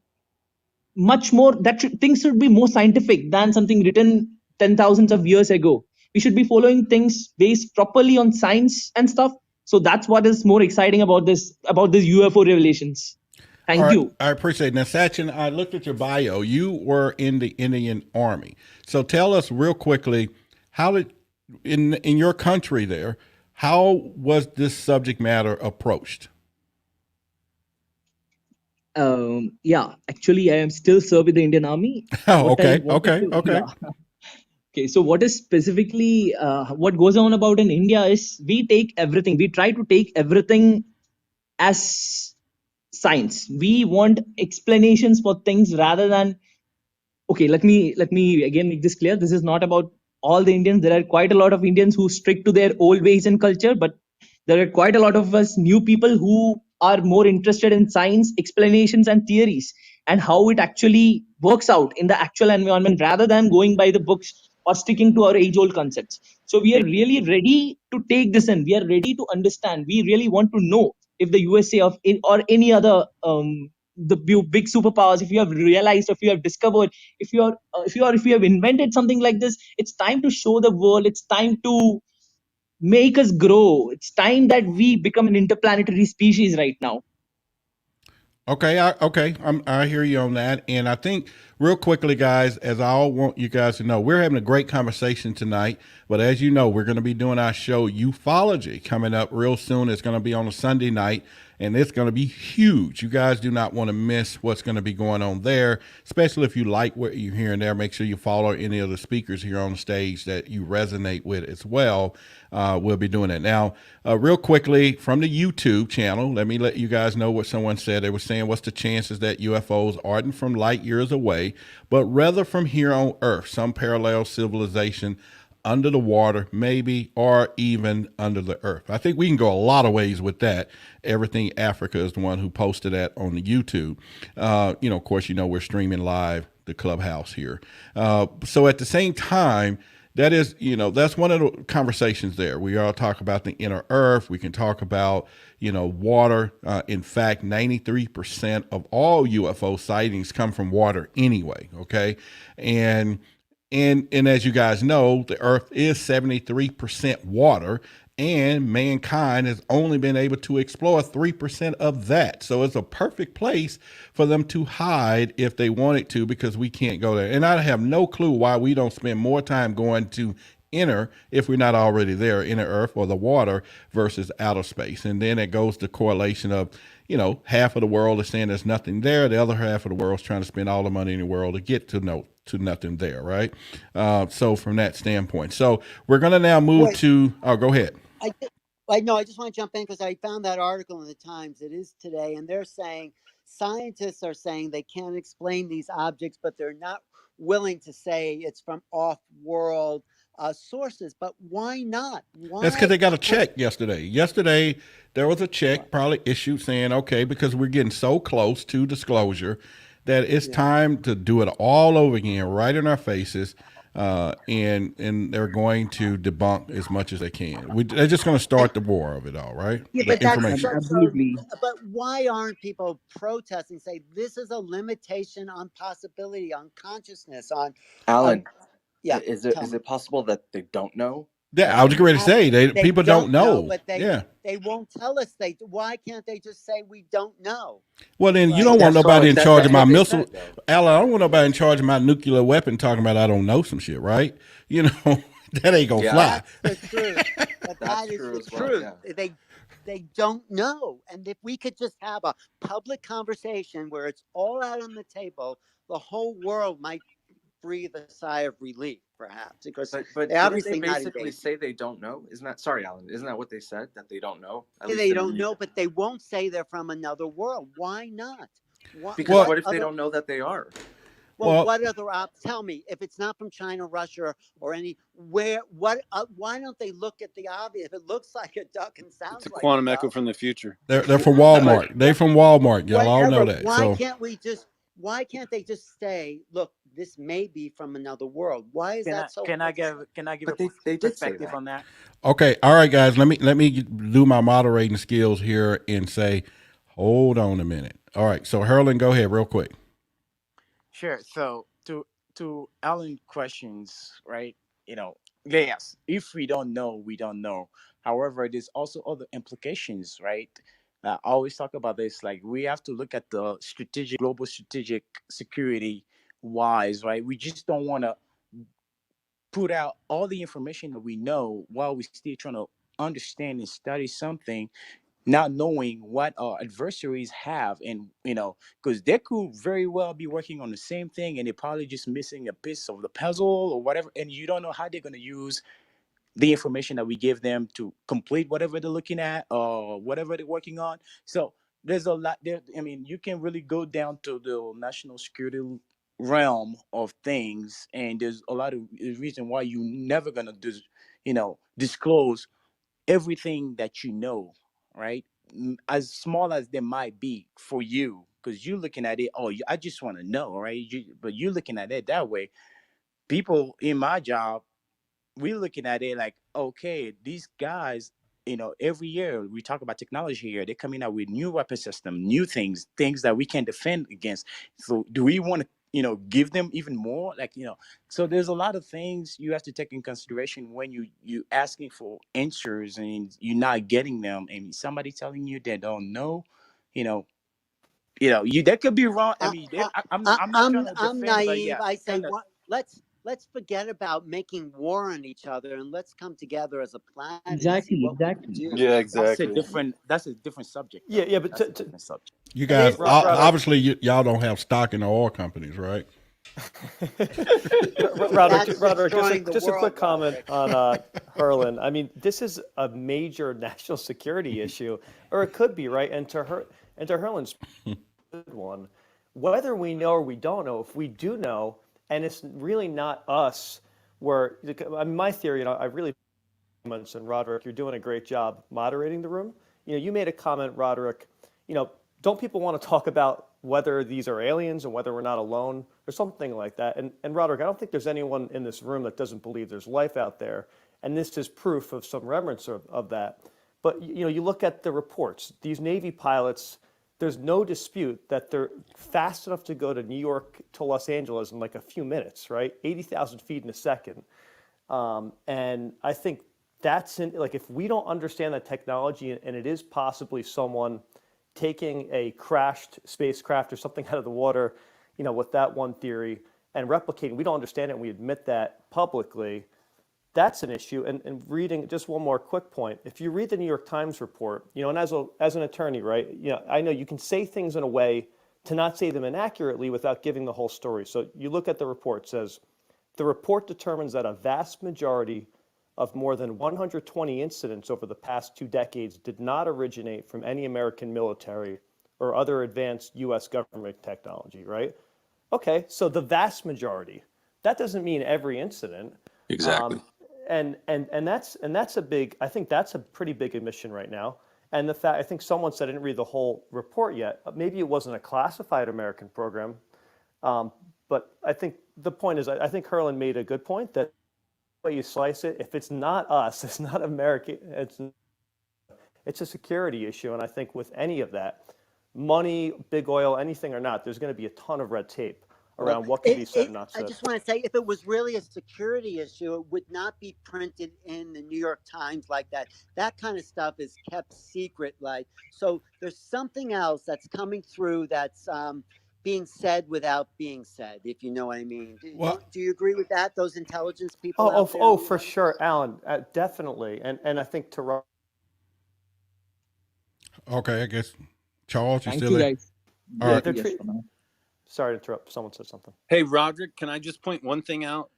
much more, things should be more scientific than something written 10,000s of years ago. We should be following things based properly on science and stuff. So that's what is more exciting about this UFO revelations. All Thank right, you. I appreciate it. Now, Sachin, I looked at your bio. You were in the Indian Army. So tell us real quickly, how did in your country there, how was this subject matter approached? Yeah, actually, I am still serving the Indian Army. Oh, What I okay, wanted okay, to, okay. yeah. Okay, so what is specifically what goes on about in India is we try to take everything as science. We want explanations for things rather than, okay, let me again make this clear. This is not about all the Indians. There are quite a lot of Indians who stick to their old ways and culture, but there are quite a lot of us new people who are more interested in science explanations and theories, and how it actually works out in the actual environment rather than going by the books or sticking to our age old concepts. So we are really ready to take this in. We are ready to understand. We really want to know if the USA or any other the big superpowers, if you have realized, if you have discovered, if you have invented something like this, it's time to show the world. It's time to make us grow. It's time that we become an interplanetary species right now. Okay, I hear you on that, and I think real quickly, guys, as I all want you guys to know, we're having a great conversation tonight. But as you know, we're going to be doing our show Ufology coming up real soon. It's going to be on a Sunday night, and it's going to be huge. You guys do not want to miss what's going to be going on there, especially if you like what you're hearing there. Make sure you follow any of the speakers here on the stage that you resonate with as well. We'll be doing it now. Real quickly from the YouTube channel, let me let you guys know what someone said. They were saying, what's the chances that UFOs aren't from light years away, but rather from here on Earth, some parallel civilization under the water, maybe, or even under the earth? I think we can go a lot of ways with that. Everything Africa is the one who posted that on the YouTube. Of course, we're streaming live the clubhouse here. So at the same time, that is, that's one of the conversations there. We all talk about the inner earth. We can talk about, water. In fact, 93% of all UFO sightings come from water anyway. Okay. And as you guys know, the earth is 73% water, and mankind has only been able to explore 3% of that. So it's a perfect place for them to hide if they wanted to, because we can't go there. And I have no clue why we don't spend more time going to inner, if we're not already there, inner earth or the water versus outer space. And then it goes to correlation of, half of the world is saying there's nothing there. The other half of the world is trying to spend all the money in the world to get to nothing there, right? So from that standpoint, so we're going to now move Wait, to. Oh, go ahead. I just want to jump in because I found that article in the Times. It is today, and they're saying scientists are saying they can't explain these objects, but they're not willing to say it's from off-world sources. But why not? That's because Why? they got a check yesterday. Yesterday, there was a check probably issued saying, okay, because we're getting so close to disclosure that it's time to do it all over again, right in our faces. And they're going to debunk as much as they can. They're just going to start the war of it all, right? Yeah, The but that's information. Absolutely. but why aren't people protesting? Say this is a limitation on possibility, on consciousness, on Alan, yeah. is Tell me. it possible that they don't know? Yeah, I was going to say They people don't don't know, know. but Yeah. they won't tell us. Why can't they just say we don't know? Well, then you Like, don't want nobody in charge of That's my what they missile. said, though. Alan, I don't want nobody in charge of my nuclear weapon talking about I don't know some shit, right? You know, that ain't gonna fly. that's the truth. But That's that is true the as well, truth. yeah. They don't know. And if we could just have a public conversation where it's all out on the table, the whole world might breathe a sigh of relief, perhaps, because But they're didn't they obviously not basically engaged. say they don't know? Isn't that sorry, Alan? Isn't that what they said, that they don't know? At least They in don't the know, but they won't say they're from another world. Why not? because What what if they other? don't know that they are? Well, Well, what other tell me, if it's not from China, Russia, or any where? Why don't they look at the obvious? If it looks like a duck and It's sounds a like a quantum echo duck, from the future. they're from But Walmart. They from Walmart. Y'all all know whatever. that. Why So can't we just? Why can't they just say, "Look, this may be from another world"? Why is that so hard? Can I give but a they did say perspective that. on that? okay, all right, guys. Let me do my moderating skills here and say, hold on a minute. All right, so Herlin, go ahead real quick. Sure. So to Alan questions, right? You know, yes, if we don't know, we don't know. However, there's also other implications, right? I always talk about this. Like we have to look at the global strategic security wise, right? We just don't want to put out all the information that we know while we still trying to understand and study something, not knowing what our adversaries have. And because they could very well be working on the same thing and they're probably just missing a piece of the puzzle or whatever, and you don't know how they're going to use the information that we give them to complete whatever they're looking at or whatever they're working on. So there's a lot there. I mean, you can really go down to the national security realm of things, and there's a lot of reason why you never gonna disclose everything that you know, right? As small as they might be for you, because you're looking at it, oh, I just want to know, right? But you're looking at it that way. People in my job, we're looking at it like, okay, these guys, every year we talk about technology here. They're coming out with new weapon system, new things that we can defend against. So do we want to, give them even more? Like, so there's a lot of things you have to take in consideration when you asking for answers and you're not getting them, and somebody telling you they don't know, you know, you that could be wrong. I mean, I'm not trying to I'm defend, but naive. yeah, I say, kind of. what? Let's forget about making war on each other and let's come together as a planet and see Exactly. what we can Exactly. do. Yeah, That's a exactly. different. That's a different subject, Yeah, though. yeah, but That's a different subject. You It guys, is, but Roderick, obviously, y'all don't have stock in the oil companies, right? that's Roderick, destroying the just a quick world, comment Roderick. on Herlin. I mean, this is a major national security issue, or it could be, right? And to Herlin's good one, whether we know or we don't know, if we do know, and it's really not us, I mean, my theory, I really comments, and Roderick, you're doing a great job moderating the room. You made a comment, Roderick. You know, don't people want to talk about whether these are aliens and whether we're not alone or something like that? And Roderick, I don't think there's anyone in this room that doesn't believe there's life out there, and this is proof of some remnants of that. But you look at the reports. These Navy pilots, there's no dispute that they're fast enough to go to New York to Los Angeles in like a few minutes, right? 80,000 feet in a second. And I think like if we don't understand that technology and it is possibly someone taking a crashed spacecraft or something out of the water, with that one theory and replicating, we don't understand it and we admit that publicly, that's an issue. And reading, just one more quick point, if you read the New York Times report, and as an attorney, right, I know you can say things in a way to not say them inaccurately without giving the whole story. So you look at the report, it says, the report determines that a vast majority of more than 120 incidents over the past 2 decades did not originate from any American military or other advanced U.S. government technology, right? Okay, so the vast majority. That doesn't mean every incident. Exactly. and that's a big. I think that's a pretty big admission right now. And the fact, I think someone said, I didn't read the whole report yet. Maybe it wasn't a classified American program, but I think the point is, I think Herlin made a good point that the way you slice it, if it's not us, it's not American, it's a security issue. And I think with any of that, money, big oil, anything or not, there's going to be a ton of red tape Well, around what can be said and not I said. just want to say, if it was really a security issue, it would not be printed in the New York Times like that. That kind of stuff is kept secret. Like, so there's something else that's coming through that's being said without being said, if you know what I mean. Well, Do you agree with that? Those intelligence people out there in the For United sure, States? Alan, definitely. And I think to okay, I guess Charles, you Thank still you, there? guys. All yeah, right. they're Yes, for now. sorry to interrupt. Someone said something. Hey, Roderick, can I just point one thing out?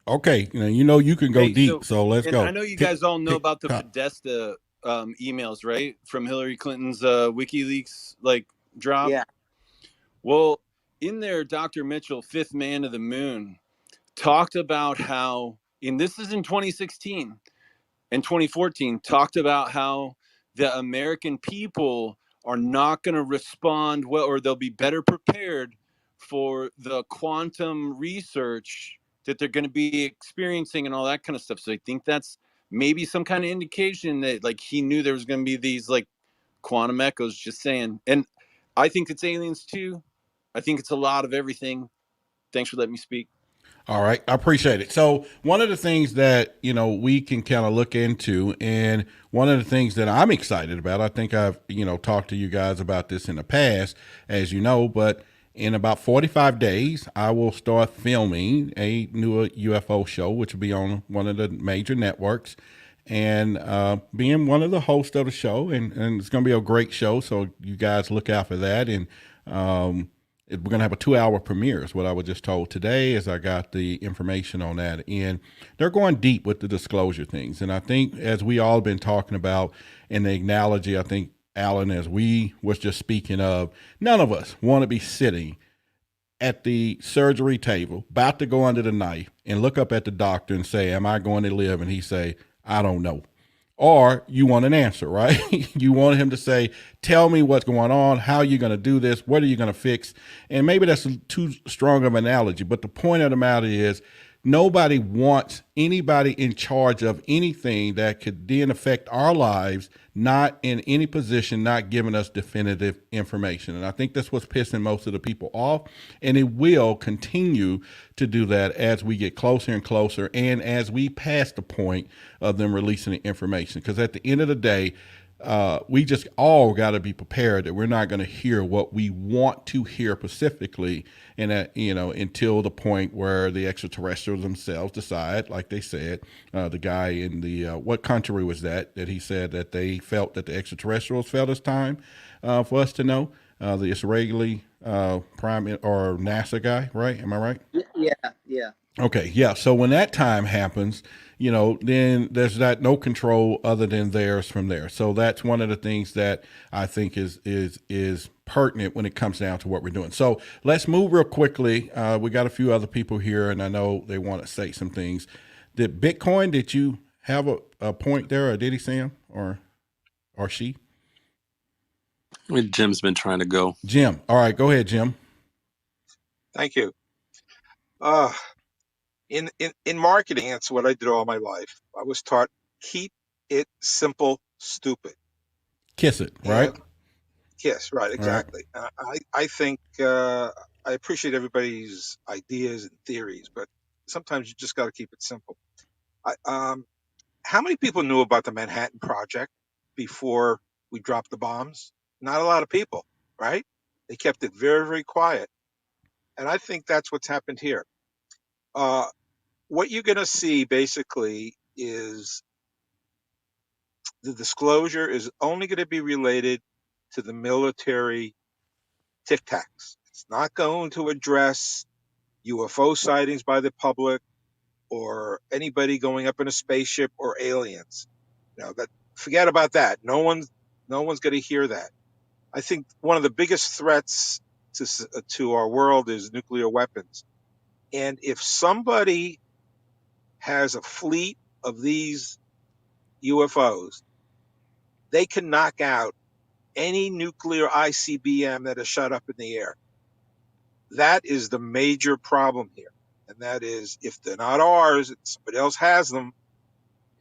Okay, you can go Hey, deep, so let's and I go. know you Pick guys all know pick about the top. Podesta emails, right? From Hillary Clinton's WikiLeaks drop. Yeah. Well, in there, Dr. Mitchell, fifth man of the moon, talked about how, and this is in 2016 and 2014, talked about how the American people are not going to respond well, or they'll be better prepared for the quantum research that they're going to be experiencing and all that kind of stuff. So I think that's maybe some kind of indication that he knew there was going to be these quantum echoes, just saying. And I think it's aliens too. I think it's a lot of everything. Thanks for letting me speak. All right, I appreciate it. So one of the things that we can kind of look into, and one of the things that I'm excited about, I think I've talked to you guys about this in the past, as you know, but in about 45 days, I will start filming a new UFO show, which will be on one of the major networks, and being one of the hosts of the show, and it's going to be a great show. So you guys look out for that, and we're going to have a 2-hour premiere is what I was just told today as I got the information on that. And they're going deep with the disclosure things. And I think as we all been talking about in the analogy, I think, Alan, as we was just speaking of, none of us want to be sitting at the surgery table, about to go under the knife and look up at the doctor and say, am I going to live? And he say, I don't know. Or you want an answer, right? You want him to say, tell me what's going on, how you're going to do this, what are you going to fix? And maybe that's too strong of an analogy, but the point of the matter is nobody wants anybody in charge of anything that could then affect our lives, not in any position, not giving us definitive information. And I think that's what's pissing most of the people off. And it will continue to do that as we get closer and closer, and as we pass the point of them releasing the information. Because at the end of the day, we just all got to be prepared that we're not going to hear what we want to hear specifically, and that until the point where the extraterrestrials themselves decide, like they said, the guy in the what country was that he said that they felt that the extraterrestrials felt it's time for us to know, the Israeli prime or NASA guy, right? Am I right? Yeah. Yeah. Okay, yeah. So when that time happens, then there's that no control other than theirs from there. So that's one of the things that I think is pertinent when it comes down to what we're doing. So let's move real quickly. We got a few other people here, and I know they want to say some things. Did Bitcoin? Did you have a point there, or did he, Sam, or she? Jim's been trying to go. Jim. All right, go ahead, Jim. Thank you. In marketing, it's what I did all my life. I was taught keep it simple, stupid. Kiss it, right? And yes, right, All right. exactly. I think I appreciate everybody's ideas and theories, but sometimes you just got to keep it simple. How many people knew about the Manhattan Project before we dropped the bombs? Not a lot of people, right? They kept it very, very quiet. And I think that's what's happened here. What you're going to see basically is the disclosure is only going to be related to the military tic tacs. It's not going to address UFO sightings by the public or anybody going up in a spaceship or aliens. Forget about that. No one's going to hear that. I think one of the biggest threats to our world is nuclear weapons. And if somebody has a fleet of these UFOs, they can knock out any nuclear ICBM that is shot up in the air. That is the major problem here. And that is, if they're not ours, somebody else has them.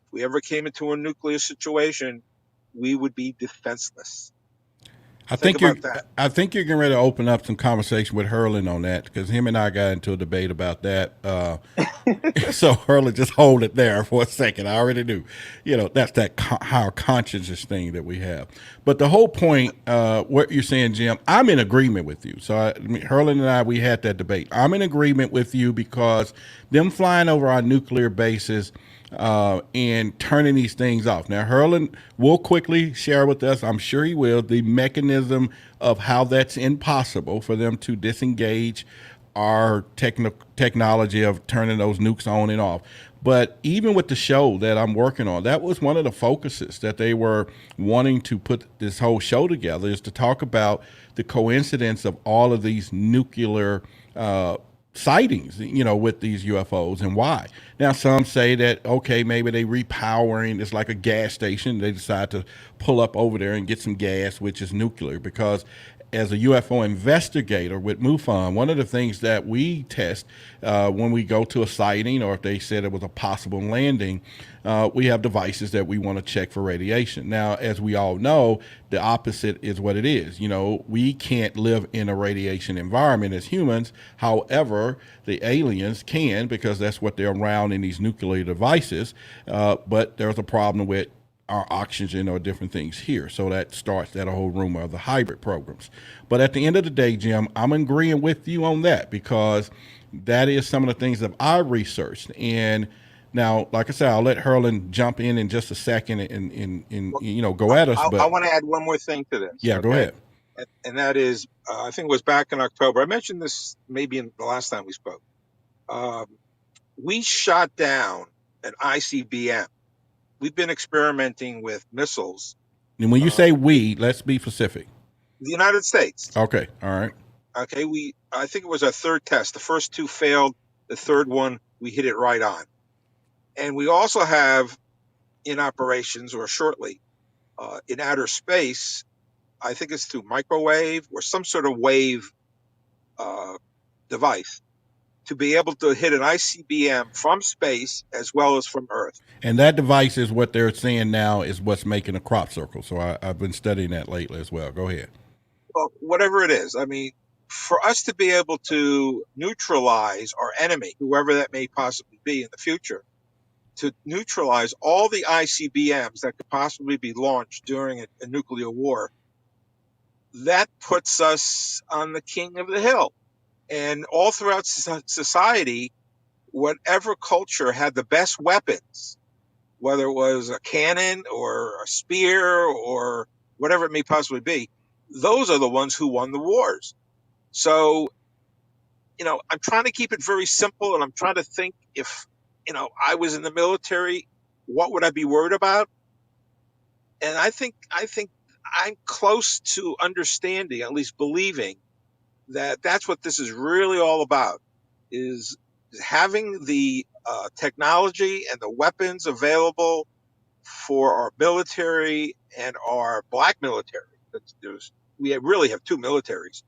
If we ever came into a nuclear situation, we would be defenseless. I Think think you're. about that. I think you're getting ready to open up some conversation with Hurlin on that because him and I got into a debate about that. So Hurlin, just hold it there for a second. I already knew, that's that higher consciousness thing that we have. But the whole point, what you're saying, Jim, I'm in agreement with you. So Hurlin and I, we had that debate. I'm in agreement with you because them flying over our nuclear bases and turning these things off. Now, Hurlin will quickly share with us, I'm sure he will, the mechanism of how that's impossible for them to disengage our technology of turning those nukes on and off. But even with the show that I'm working on, that was one of the focuses that they were wanting to put this whole show together, is to talk about the coincidence of all of these nuclear sightings, with these UFOs and why. Now, some say that, okay, maybe they repowering. It's like a gas station. They decide to pull up over there and get some gas, which is nuclear, because as a UFO investigator with MUFON, one of the things that we test when we go to a sighting, or if they said it was a possible landing, we have devices that we want to check for radiation. Now, as we all know, the opposite is what it is. We can't live in a radiation environment as humans. However, the aliens can, because that's what they're around in these nuclear devices. But there's a problem with our oxygen or different things here. So that starts that whole rumor of the hybrid programs. But at the end of the day, Jim, I'm agreeing with you on that, because that is some of the things that I researched. And now, like I said, I'll let Hurlin jump in just a second and go at us. I want to add one more thing to this. Yeah, go ahead. And that is, I think it was back in October. I mentioned this maybe in the last time we spoke. We shot down an ICBM. We've been experimenting with missiles. And when you say we, let's be specific. The United States. Okay, all right. Okay, I think it was our third test. The first two failed. The third one, we hit it right on. And we also have in operations, or shortly, in outer space, I think it's through microwave or some sort of wave device, to be able to hit an ICBM from space as well as from Earth. And that device is what they're saying now is what's making a crop circle. So I've been studying that lately as well. Go ahead. Well, whatever it is, I mean, for us to be able to neutralize our enemy, whoever that may possibly be in the future, to neutralize all the ICBMs that could possibly be launched during a nuclear war, that puts us on the king of the hill. And all throughout society, whatever culture had the best weapons, whether it was a cannon or a spear or whatever it may possibly be, those are the ones who won the wars. So, I'm trying to keep it very simple, and I'm trying to think, if, I was in the military, what would I be worried about? And I think I'm close to understanding, at least believing, that that's what this is really all about, is having the technology and the weapons available for our military and our black military. We really have two militaries,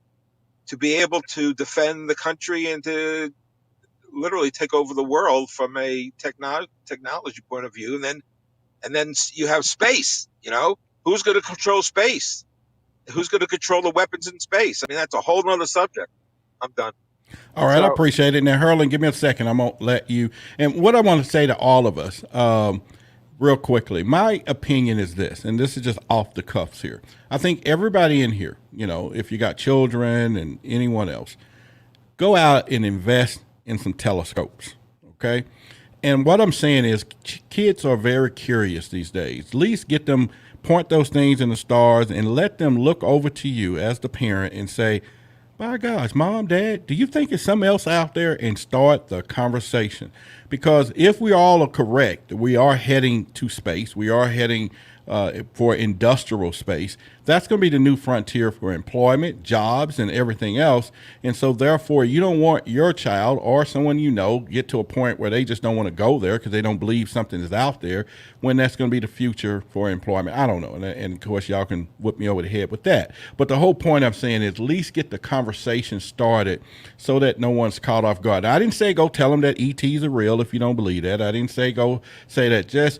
to be able to defend the country and to literally take over the world from a technology point of view. And then you have space. Who's going to control space? Who's going to control the weapons in space? I mean, that's a whole nother subject. I'm done. All right, I appreciate it. Now, Hurlin, give me a second. I'm going to let you. And what I want to say to all of us, real quickly, my opinion is this, and this is just off the cuffs here. I think everybody in here, if you got children and anyone else, go out and invest in some telescopes, okay? And what I'm saying is, kids are very curious these days. At least get them, point those things in the stars, and let them look over to you as the parent and say, by gosh, Mom, Dad, do you think there's something else out there? And start the conversation. Because if we all are correct, we are heading to space. We are heading for industrial space. That's going to be the new frontier for employment, jobs, and everything else. And so therefore, you don't want your child or someone you know get to a point where they just don't want to go there because they don't believe something is out there, when that's going to be the future for employment. I don't know. And of course, y'all can whip me over the head with that. But the whole point I'm saying is at least get the conversation started so that no one's caught off guard. Now, I didn't say go tell them that ETs are real if you don't believe that. I didn't say go say that. Just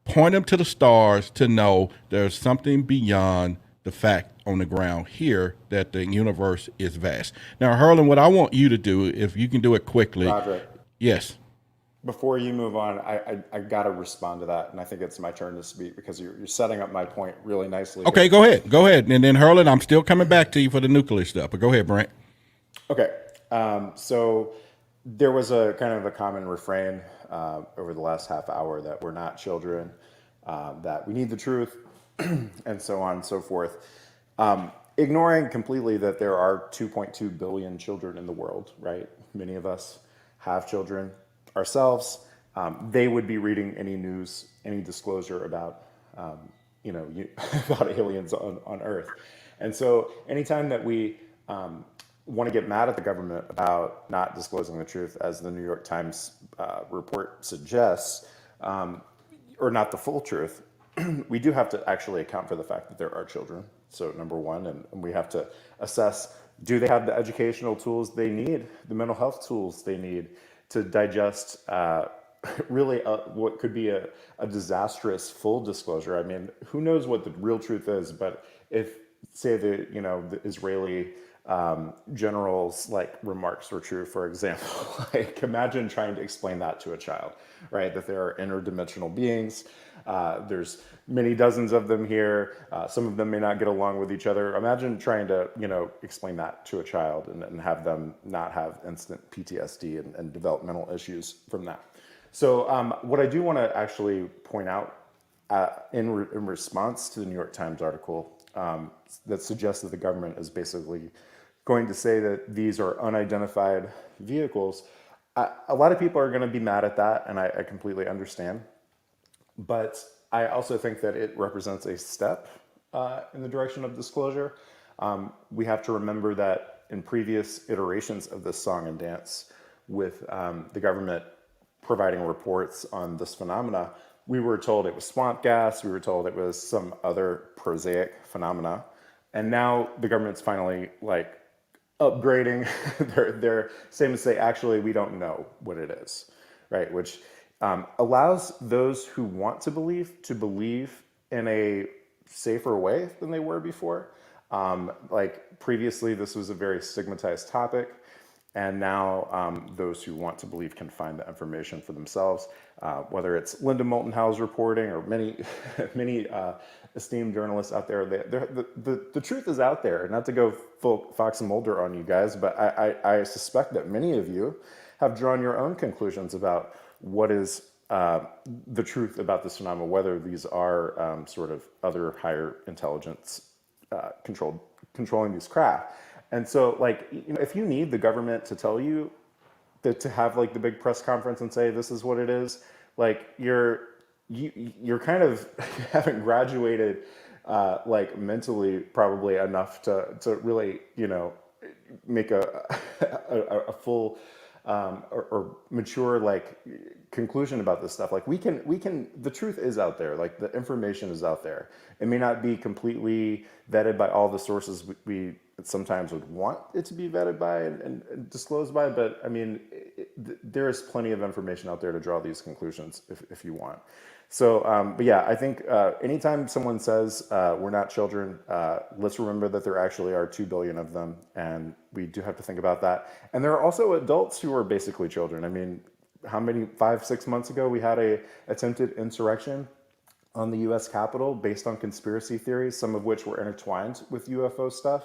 point them to the stars to know there's something beyond the fact on the ground here that the universe is vast. Now, Herlin, what I want you to do, if you can do it quickly. Roderick, Yes. before you move on, I got to respond to that, and I think it's my turn to speak because you're setting up my point really nicely. Okay, go ahead. Go ahead. And then, Herlin, I'm still coming back to you for the nuclear stuff, but go ahead, Brent. Okay, so there was a kind of a common refrain over the last half hour that we're not children, that we need the truth, and so on and so forth. Ignoring completely that there are 2.2 billion children in the world, right? Many of us have children ourselves. They would be reading any news, any disclosure about, about aliens on Earth. And so anytime that we want to get mad at the government about not disclosing the truth, as the New York Times report suggests, or not the full truth, we do have to actually account for the fact that there are children. So number one, and we have to assess, do they have the educational tools they need, the mental health tools they need to digest really what could be a disastrous full disclosure. I mean, who knows what the real truth is, but if, say, the Israeli general's remarks were true, for example, imagine trying to explain that to a child, right? That there are interdimensional beings. There's many dozens of them here. Some of them may not get along with each other. Imagine trying to, explain that to a child and have them not have instant PTSD and developmental issues from that. So what I do want to actually point out in response to the New York Times article that suggests that the government is basically going to say that these are unidentified vehicles, a lot of people are going to be mad at that, and I completely understand. But I also think that it represents a step in the direction of disclosure. We have to remember that in previous iterations of this song and dance, with the government providing reports on this phenomena, we were told it was swamp gas, we were told it was some other prosaic phenomena. And now the government's finally upgrading their statement to say, actually, we don't know what it is, right? Which allows those who want to believe in a safer way than they were before. Previously, this was a very stigmatized topic, and now those who want to believe can find the information for themselves, whether it's Linda Moulton Howe's reporting or many esteemed journalists out there. The truth is out there. Not to go full Fox and Mulder on you guys, but I suspect that many of you have drawn your own conclusions about what is the truth about this phenomenon, whether these are sort of other higher intelligence controlling these craft. And so, if you need the government to tell you that, to have the big press conference and say this is what it is, you're kind of haven't graduated mentally probably enough to really make a full or mature conclusion about this stuff. We can the truth is out there, the information is out there. It may not be completely vetted by all the sources we sometimes would want it to be vetted by and disclosed by, but I mean, there is plenty of information out there to draw these conclusions if you want. So, but yeah, I think anytime someone says we're not children, let's remember that there actually are 2 billion of them, and we do have to think about that. And there are also adults who are basically children. I mean, how many, 5-6 months ago, we had a attempted insurrection on the U.S. Capitol based on conspiracy theories, some of which were intertwined with UFO stuff.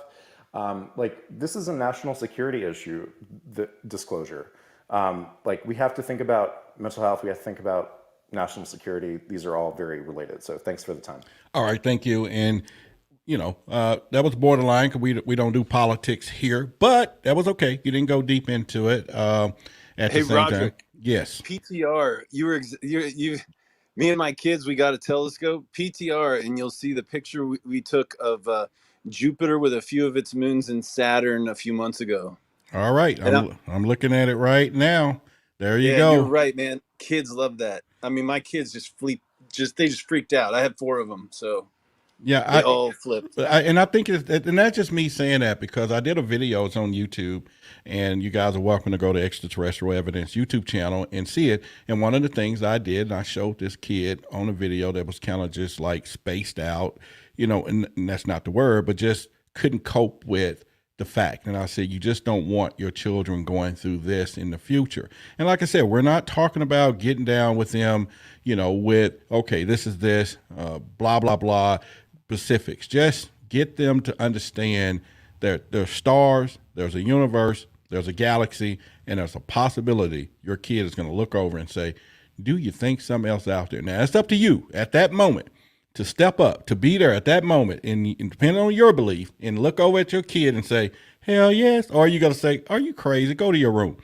This is a national security issue, the disclosure. We have to think about mental health. We have to think about national security. These are all very related. So thanks for the time. All right. Thank you. And, that was borderline because we don't do politics here, but that was okay. You didn't go deep into it at the same Roderick, time. Yes. PTR, Me and my kids, we got a telescope, PTR, and you'll see the picture we took of Jupiter with a few of its moons and Saturn a few months ago. All right, And I'm looking at it right now. There you yeah, you're go. right, man. Kids love that. I mean, my kids they just freaked out. I had 4 of them, so they Yeah, all flipped. and I think and that's just me saying that because I did a video. It's on YouTube, and you guys are welcome to go to Extraterrestrial Evidence YouTube channel and see it. And one of the things I did, I showed this kid on a video that was kind of just like spaced out, and that's not the word, but just couldn't cope with the fact. And I said, you just don't want your children going through this in the future. And like I said, we're not talking about getting down with them, with, okay, this is this, blah, blah, blah, specifics. Just get them to understand that there's stars, there's a universe, there's a galaxy, and there's a possibility your kid is going to look over and say, do you think something else out there? Now, it's up to you at that moment to step up, to be there at that moment, and depending on your belief, and look over at your kid and say, hell yes. Or are you going to say, are you crazy? Go to your room.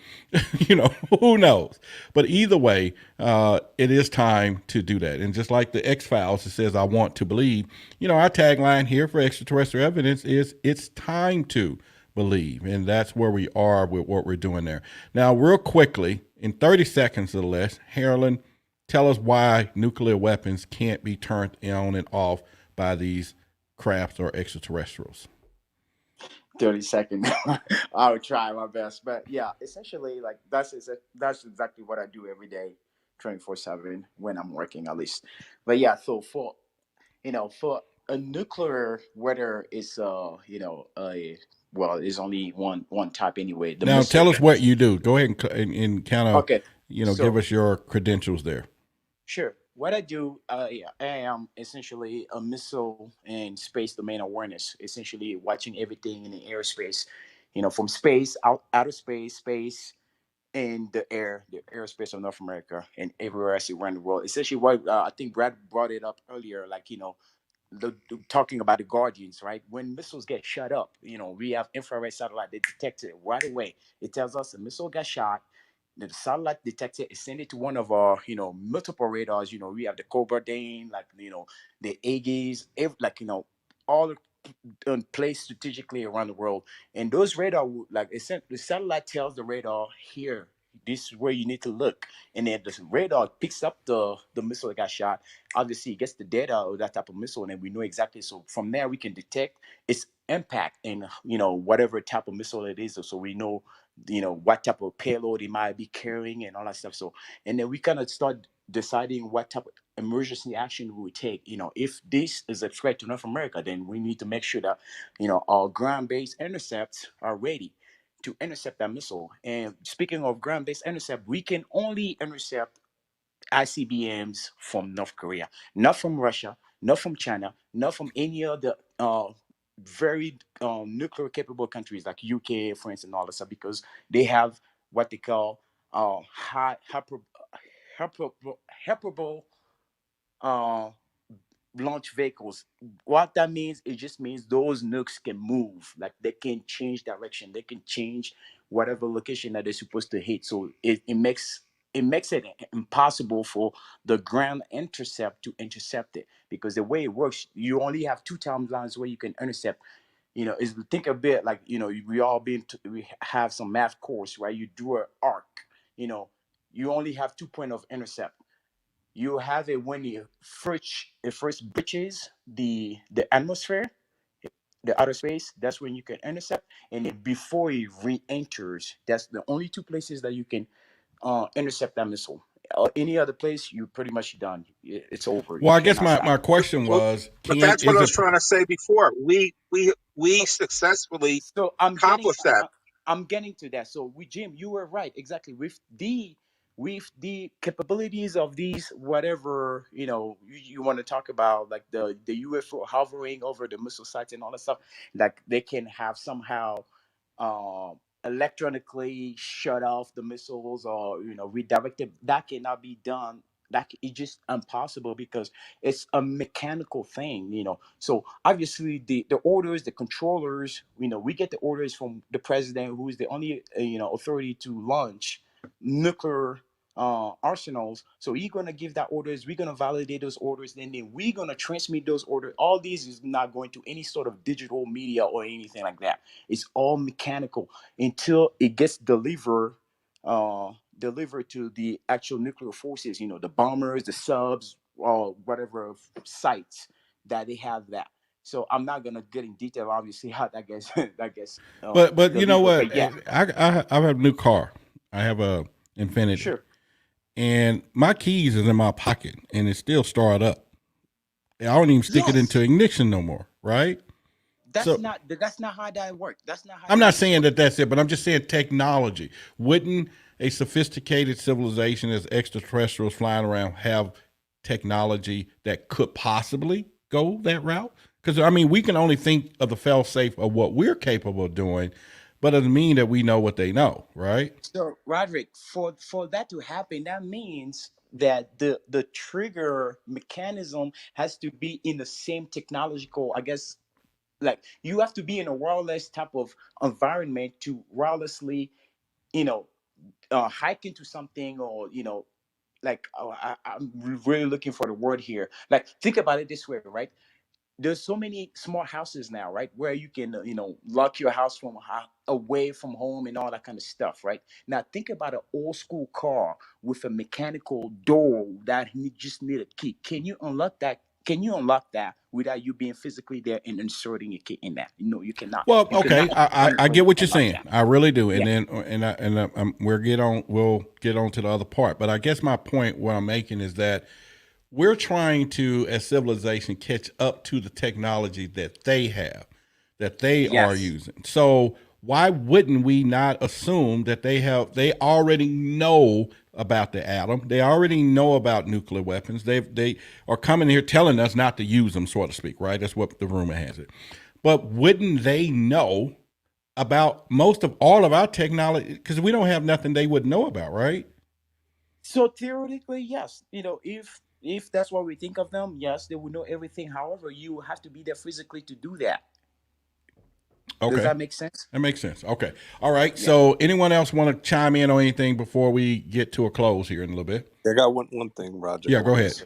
Who knows? But either way, it is time to do that. And just like the X-Files, it says, I want to believe, our tagline here for Extraterrestrial Evidence is it's time to believe. And that's where we are with what we're doing there. Now, real quickly, in 30 seconds or less, Harlan, tell us why nuclear weapons can't be turned on and off by these crafts or extraterrestrials. 30 second. I'll try my best, but yeah, essentially, like that's exactly what I do every day, 24/7 when I'm working, at least. But yeah, so for a nuclear, whether it's a well, there's only one type anyway, the Now, missile. tell us what you do. Go ahead and kind of, Okay, give so us your credentials there. sure. What I do, I am essentially a missile and space domain awareness, essentially watching everything in the airspace, from space, outer space, space, and the airspace of North America and everywhere else around the world. Essentially, what I think Brad brought it up earlier, like, talking about the Guardians, right? When missiles get shot up, we have infrared satellite that detects it right away. It tells us a missile got shot. The satellite detector is sent it to one of our, multiple radars. We have the Cobra Dane, like, the Aegis, all placed strategically around the world. And those radar, like, the satellite tells the radar, here, this is where you need to look. And then the radar picks up the missile that got shot. Obviously, it gets the data of that type of missile, and then we know exactly. So from there, we can detect its impact and, whatever type of missile it is. So we know, what type of payload it might be carrying and all that stuff. So, and then we kind of start deciding what type of emergency action we would take. If this is a threat to North America, then we need to make sure that, our ground-based intercepts are ready to intercept that missile. And speaking of ground-based intercept, we can only intercept ICBMs from North Korea, not from Russia, not from China, not from any other very nuclear capable countries like UK, France, and all that stuff, because they have what they call high hyperbole uh, launch vehicles. What that means, it just means those nukes can move, like they can change direction, they can change whatever location that they're supposed to hit. So it makes it impossible for the ground intercept to intercept it, because the way it works, you only have two timelines where you can intercept. Is think a bit like, we have some math course, right? You do an arc. you know you only have 2 point of intercept. You have it when it first breaches the atmosphere, the outer space. That's when you can intercept, and then before it re-enters, that's the only two places that you can intercept that missile. Any other place, you pretty much done. It's over. You Well, I guess cannot my stop it. question Well, was, but that's what is I was it, trying to say before. We So, successfully so I'm getting accomplished that. I'm getting to that. So with Jim, you were right, exactly. With the capabilities of these, whatever, you want to talk about, like the UFO hovering over the missile sites and all that stuff, like they can have somehow um electronically shut off the missiles, or redirected. That cannot be done. It's just impossible, because it's a mechanical thing. So obviously, the orders, the controllers, we get the orders from the president, who is the only authority to launch nuclear arsenals. So you're gonna give that orders, we're gonna validate those orders, and then we're gonna transmit those orders. All these is not going to any sort of digital media or anything like that. It's all mechanical until it gets delivered to the actual nuclear forces, the bombers, the subs, or whatever sites that they have that. So I'm not gonna get in detail, obviously, how that gets But you know delivered. what? But yeah, I have a new car. I have a Infinity, sure. and my keys is in my pocket, and it still start up. I don't even stick it into Yes, ignition no more, right? So that's not how that works. That's not how I'm the not keys saying work. that that's it, but I'm just saying technology. Wouldn't a sophisticated civilization as extraterrestrials flying around have technology that could possibly go that route? Because I mean, we can only think of the fail safe of what we're capable of doing, but it doesn't mean that we know what they know, right? So, Roderick, for that to happen, that means that the trigger mechanism has to be in the same technological, I guess, like you have to be in a wireless type of environment to wirelessly, you know, hike into something, or like, I'm really looking for the word here. Like, think about it this way, right? There's so many small houses now, right, where you can lock your house from away from home and all that kind of stuff, right? Now think about an old school car with a mechanical door that just need a key. Can you unlock that without you being physically there and inserting a key in that? No, you cannot. Well, You cannot okay, I get 100% what you're unlock saying. that. I really do, and Yeah. then we'll get on to the other part. But I guess my point, what I'm making, is that we're trying to, as civilization, catch up to the technology that they have, that they are Yes. using. So why wouldn't we not assume that they already know about the atom, they already know about nuclear weapons, they are coming here telling us not to use them, so to speak, right? That's what the rumor has it. But wouldn't they know about most of all of our technology? Because we don't have nothing they would know about, right? So theoretically, yes. If that's what we think of them, yes, they will know everything. However, you have to be there physically to do that. Does Okay. that make sense? That makes sense. Okay. All right. Yeah. So, anyone else want to chime in on anything before we get to a close here in a little bit? I got one thing, Roger, I Yeah, go wanted to ahead. say.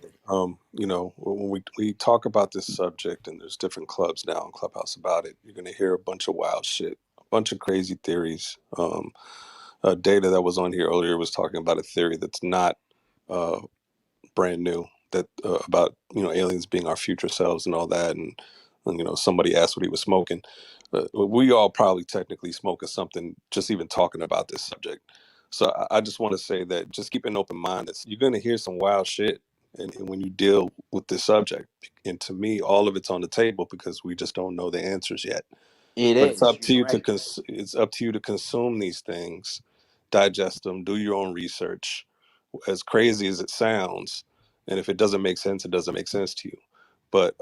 When we talk about this subject, and there's different clubs now in Clubhouse about it, you're gonna hear a bunch of wild shit, a bunch of crazy theories. Data that was on here earlier was talking about a theory that's not uh, brand new, that about aliens being our future selves and all that, and somebody asked what he was smoking. We all probably technically smoking something just even talking about this subject. So I just want to say that just keep an open mind. That you're going to hear some wild shit, and when you deal with this subject, and to me, all of it's on the table because we just don't know the answers yet. It But it's is. up You're to you to right. it's up to you to consume these things, digest them, do your own research, as crazy as it sounds. And if it doesn't make sense, it doesn't make sense to you. But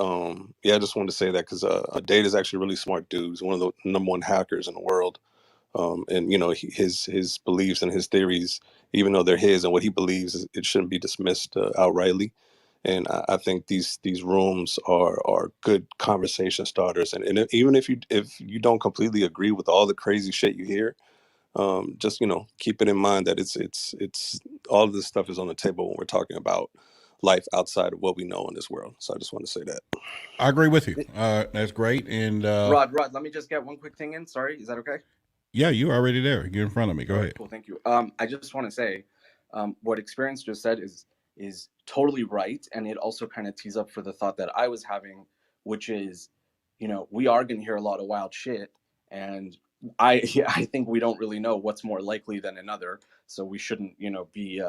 yeah, I just wanted to say that because Data is actually a really smart dude. He's one of the number one hackers in the world. And his beliefs and his theories, even though they're his and what he believes, it shouldn't be dismissed outrightly. And I think these rooms are good conversation starters. And even if you don't completely agree with all the crazy shit you hear, just keep it in mind that it's all of this stuff is on the table when we're talking about life outside of what we know in this world. So I just want to say that. I agree with you. That's great. And Rod, let me just get one quick thing in. Sorry, is that okay? yeah, you're already there. You're in front of me. Go All right, ahead. cool. Thank you. I just want to say, what Experience just said is totally right, and it also kind of tees up for the thought that I was having, which is, we are going to hear a lot of wild shit, and I I think we don't really know what's more likely than another, so we shouldn't be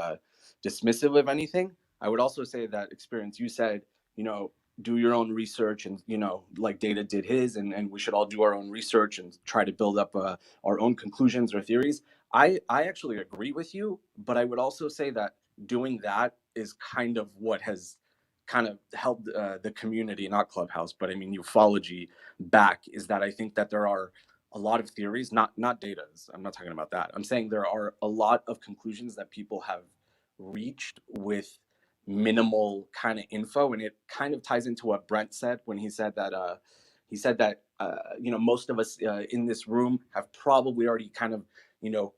dismissive of anything. I would also say that Experience, you said, do your own research, and like Data did his, and we should all do our own research and try to build up our own conclusions or theories. I actually agree with you, but I would also say that doing that is kind of what has kind of held the community, not Clubhouse, but I mean ufology back. Is that I think that there are a lot of theories, not Data's. I'm not talking about that. I'm saying there are a lot of conclusions that people have reached with minimal kind of info, and it kind of ties into what Brent said when he said that most of us in this room have probably already kind of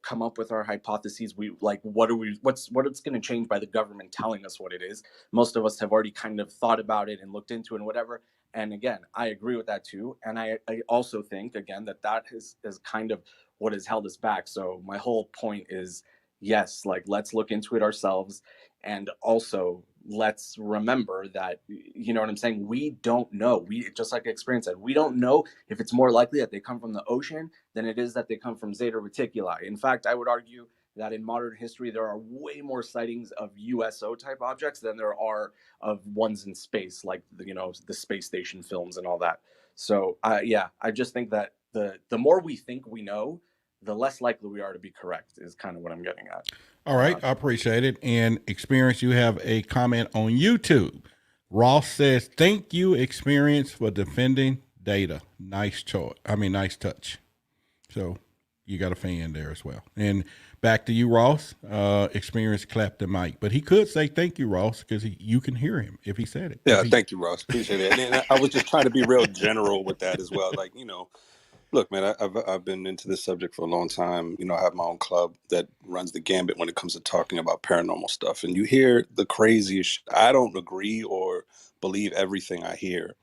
come up with our hypotheses. We like, what's going to change by the government telling us what it is? Most of us have already kind of thought about it and looked into it and whatever. And again, I agree with that too. And I also think, again, that is kind of what has held us back. So my whole point is, yes, like, let's look into it ourselves. And also, let's remember that, you know what I'm saying? We don't know. We, just like Experience said, we don't know if it's more likely that they come from the ocean than it is that they come from Zeta Reticuli. In fact, I would argue that in modern history, there are way more sightings of USO type objects than there are of ones in space, like the space station films and all that. So yeah, I just think that the more we think we know, the less likely we are to be correct, is kind of what I'm getting at. All right, I appreciate it. And Experience, you have a comment on YouTube. Ross says, "Thank you, Experience, for defending data. Nice choice. I mean, nice touch." So you got a fan there as well. And back to you, Ross. Experience clapped the mic, but he could say thank you, Ross, because you can hear him if he said it. Yeah, thank you, Ross. Appreciate it. And I was just trying to be real general with that as well. Like, look, man, I've been into this subject for a long time. I have my own club that runs the gambit when it comes to talking about paranormal stuff. And you hear the craziest. I don't agree or believe everything I hear,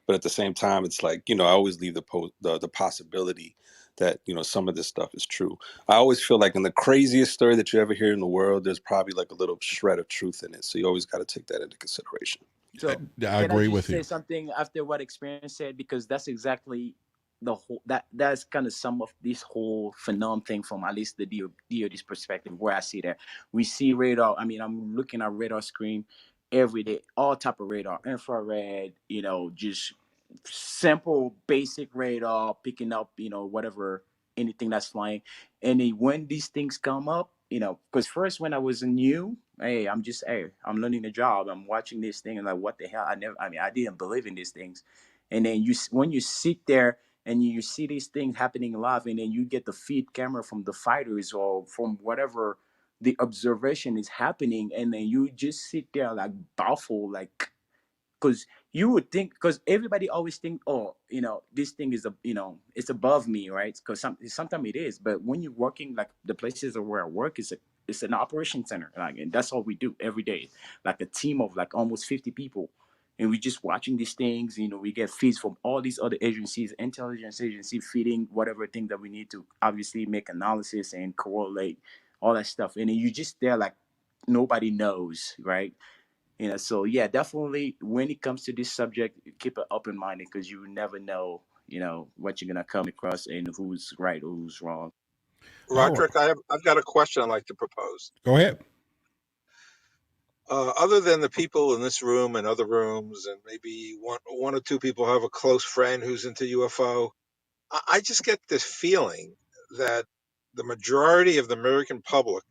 but at the same time, it's like, I always leave the possibility that some of this stuff is true. I always feel like in the craziest story that you ever hear in the world, there's probably like a little shred of truth in it. So you always got to take that into consideration. So I can I agree just with say you. something after what Experience said? Because that's exactly the whole that's kind of some of this whole phenom thing from at least the DoD's perspective, where I see that. We see radar. I mean, I'm looking at radar screen every day, all type of radar, infrared, just simple basic radar picking up, whatever, anything that's flying. And then when these things come up, because first when I was new, hey, I'm learning the job. I'm watching this thing and like, what the hell? I didn't believe in these things. And then when you sit there and you see these things happening live, and then you get the feed camera from the fighters or from whatever the observation is happening, and then you just sit there like baffled, like, because you would think, because everybody always think, oh, this thing is it's above me, right? Because sometimes it is, but when you're working, like the places where I work, it's an operation center, like, and that's all we do every day, like a team of like almost 50 people, and we just watching these things. We get feeds from all these other agencies, intelligence agency, feeding whatever thing that we need to obviously make analysis and correlate all that stuff, and then you just there like nobody knows, right? So yeah, definitely when it comes to this subject, keep it open minded, because you never know, what you're gonna come across and who's right or who's wrong. All right. Roderick, I've got a question I'd like to propose. Go ahead. Other than the people in this room and other rooms, and maybe one or two people have a close friend who's into UFO, I just get this feeling that the majority of the American public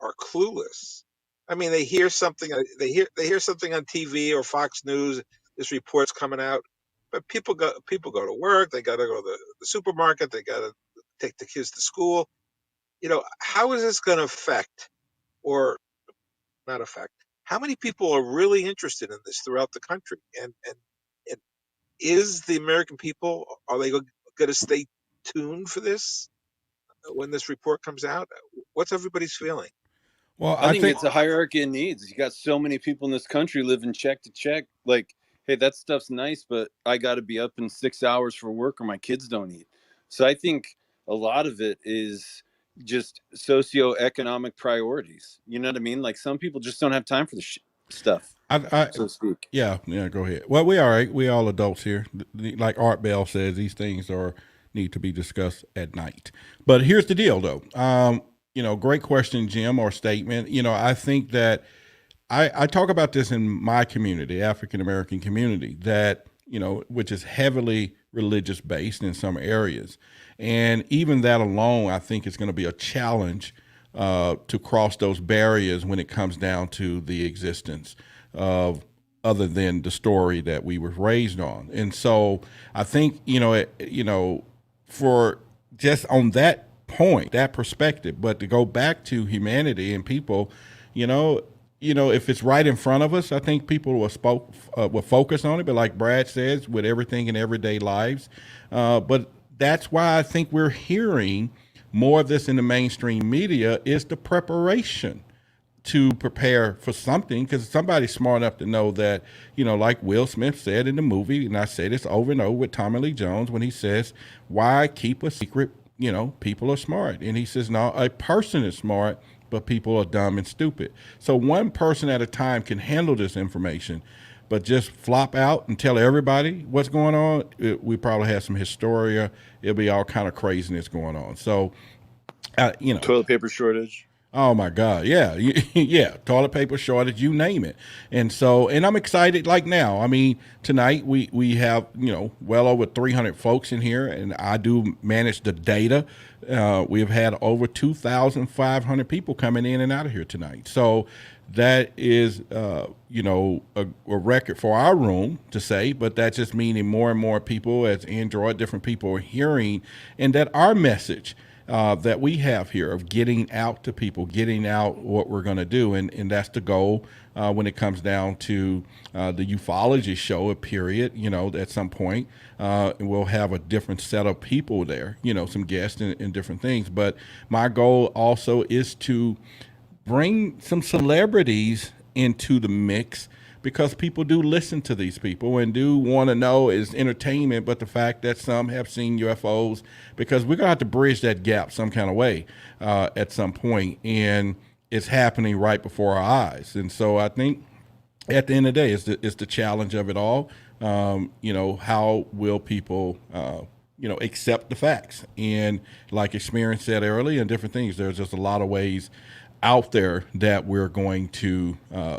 are clueless. I mean, they hear something, they hear something on TV or Fox News. This report's coming out, but people go to work. They got to go to the supermarket. They got to take the kids to school. How is this going to affect, or not affect? How many people are really interested in this throughout the country? And is the American people, are they going to stay tuned for this when this report comes out? What's everybody's feeling? Well, I I think think it's a hierarchy of needs. You got so many people in this country living check to check. Like, hey, that stuff's nice, but I got to be up in 6 hours for work or my kids don't eat. So I think a lot of it is just socioeconomic priorities. You know what I mean? Like, some people just don't have time for the stuff, I so to speak. yeah, go ahead. Well, we all right. We all adults here. Like Art Bell says, these things need to be discussed at night. But here's the deal, though. Great question, Jim, or statement. I think that I talk about this in my community, African American community, that which is heavily religious based in some areas, and even that alone, I think it's going to be a challenge to cross those barriers when it comes down to the existence of other than the story that we were raised on. And so I think for just on that point, that perspective, but to go back to humanity and people, you know, if it's right in front of us, I think people will focus on it. But like Brad says, with everything in everyday lives, but that's why I think we're hearing more of this in the mainstream media is the preparation to prepare for something, because somebody's smart enough to know that, like Will Smith said in the movie, and I say this over and over with Tommy Lee Jones when he says, why keep a secret? People are smart. And he says, no, a person is smart, but people are dumb and stupid. So one person at a time can handle this information, but just flop out and tell everybody what's going on, we probably have some hysteria. It'll be all kind of craziness going on. So, Toilet paper shortage. Oh my God. Yeah. Yeah. Toilet paper shortage, you name it. And I'm excited like now. I mean, tonight we have, well over 300 folks in here, and I do manage the data. We've had over 2,500 people coming in and out of here tonight. So that is, a record for our room to say, but that's just meaning more and more people, as Android, different people are hearing, and that our message that we have here of getting out to people, getting out what we're going to do. And that's the goal when it comes down to the ufology show, period. At some point, we'll have a different set of people there, some guests and different things. But my goal also is to bring some celebrities into the mix, because people do listen to these people and do want to know is entertainment, but the fact that some have seen UFOs, because we're going to have to bridge that gap some kind of way at some point, and it's happening right before our eyes. And so I think at the end of the day, it's the challenge of it all. How will people, accept the facts? And like Experience said earlier, and different things, there's just a lot of ways out there that we're going to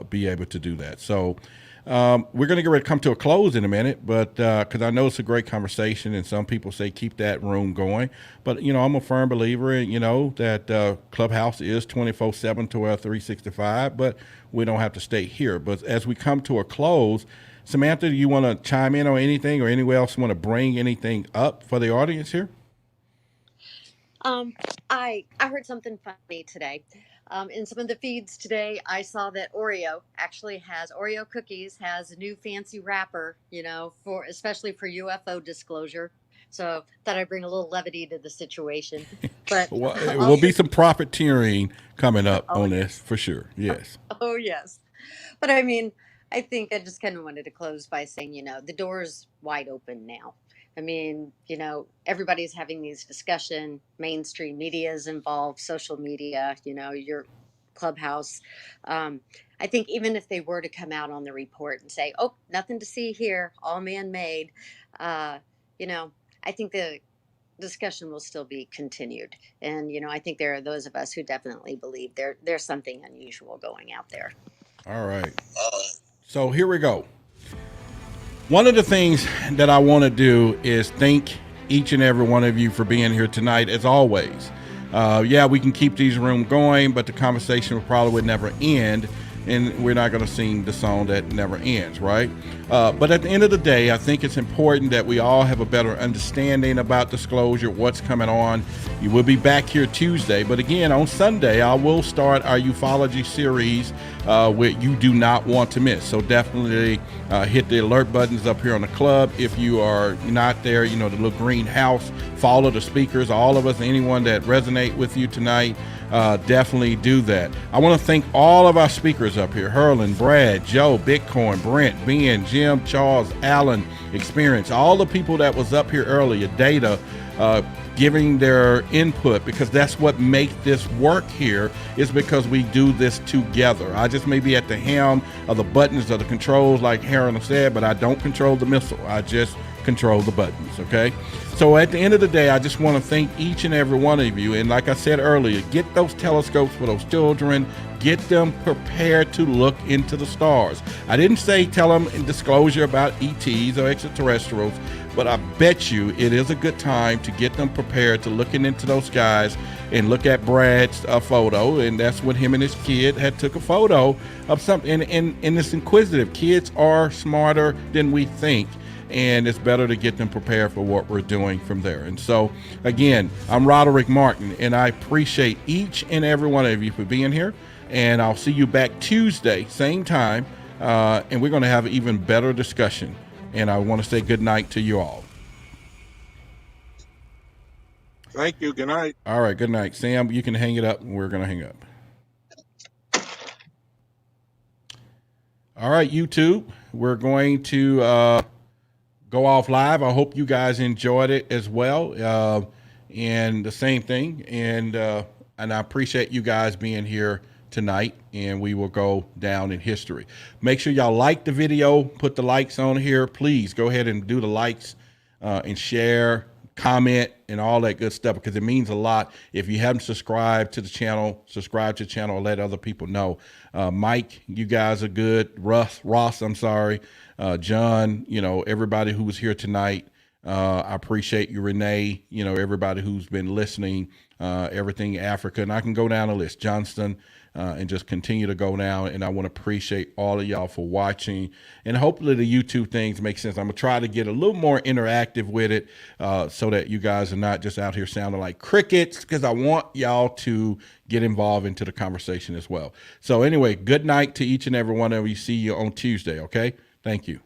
be able to do that. So we're going to get ready to come to a close in a minute, but because I know it's a great conversation, and some people say keep that room going. But, I'm a firm believer in, that Clubhouse is 24/7 to 365, but we don't have to stay here. But as we come to a close, Samantha, do you want to chime in on anything, or anyone else want to bring anything up for the audience here? I heard something funny today. In some of the feeds today, I saw that Oreo cookies has a new fancy wrapper, for especially for UFO disclosure. So thought I'd bring a little levity to the situation. But Well, it will also, be some profiteering coming up oh on this yes, for sure. Yes. oh yes. But I mean, I think I just kind of wanted to close by saying, the door's wide open now. I mean, everybody's having these discussion. Mainstream media is involved, social media, your clubhouse. I think even if they were to come out on the report and say, "Oh, nothing to see here, all man-made," uh, you know, I think the discussion will still be continued. And I think there are those of us who definitely believe there's something unusual going out there. All right. So here we go. One of the things that I want to do is thank each and every one of you for being here tonight, as always. Yeah, we can keep these rooms going, but the conversation probably would never end, and we're not going to sing the song that never ends, right? But at the end of the day, I think it's important that we all have a better understanding about disclosure, what's coming on. You will be back here Tuesday, but again, on Sunday, I will start our ufology series with You Do Not Want to Miss. So definitely hit the alert buttons up here on the club. If you are not there, the little green house, follow the speakers, all of us, anyone that resonate with you tonight, definitely do that. I want to thank all of our speakers up here: Herlin, Brad, Joe, Bitcoin, Brent, Ben, Jim, Charles, Alan, Experience, all the people that was up here earlier, Data, giving their input, because that's what makes this work here, is because we do this together. I just may be at the helm of the buttons of the controls, like Harold said, but I don't control the missile. I just control the buttons, okay? So at the end of the day, I just want to thank each and every one of you. And like I said earlier, get those telescopes for those children. Get them prepared to look into the stars. I didn't say tell them in disclosure about ETs or extraterrestrials, but I bet you it is a good time to get them prepared to looking into those skies and look at Brad's photo. And that's when him and his kid had took a photo of something. And it's inquisitive. Kids are smarter than we think. And it's better to get them prepared for what we're doing from there. And so, again, I'm Roderick Martin, and I appreciate each and every one of you for being here. And I'll see you back Tuesday, same time, and we're going to have an even better discussion. And I want to say good night to you all. Thank you. Good night. All right. Good night, Sam. You can hang it up, and we're gonna hang up. All right, YouTube. We're going to go off live. I hope you guys enjoyed it as well. And the same thing. And I appreciate you guys being here tonight. And we will go down in history. Make sure y'all like the video. Put the likes on here. Please go ahead and do the likes and share, comment, and all that good stuff, because it means a lot. If you haven't subscribed to the channel, subscribe to the channel and let other people know. Mike, you guys are good. Ross, I'm sorry. John, everybody who was here tonight. I appreciate you, Renee, everybody who's been listening, everything Africa. And I can go down the list, Johnston, and just continue to go down. And I want to appreciate all of y'all for watching. And hopefully the YouTube things make sense. I'm going to try to get a little more interactive with it so that you guys are not just out here sounding like crickets, because I want y'all to get involved into the conversation as well. So anyway, good night to each and every one of you. See you on Tuesday, okay? Thank you.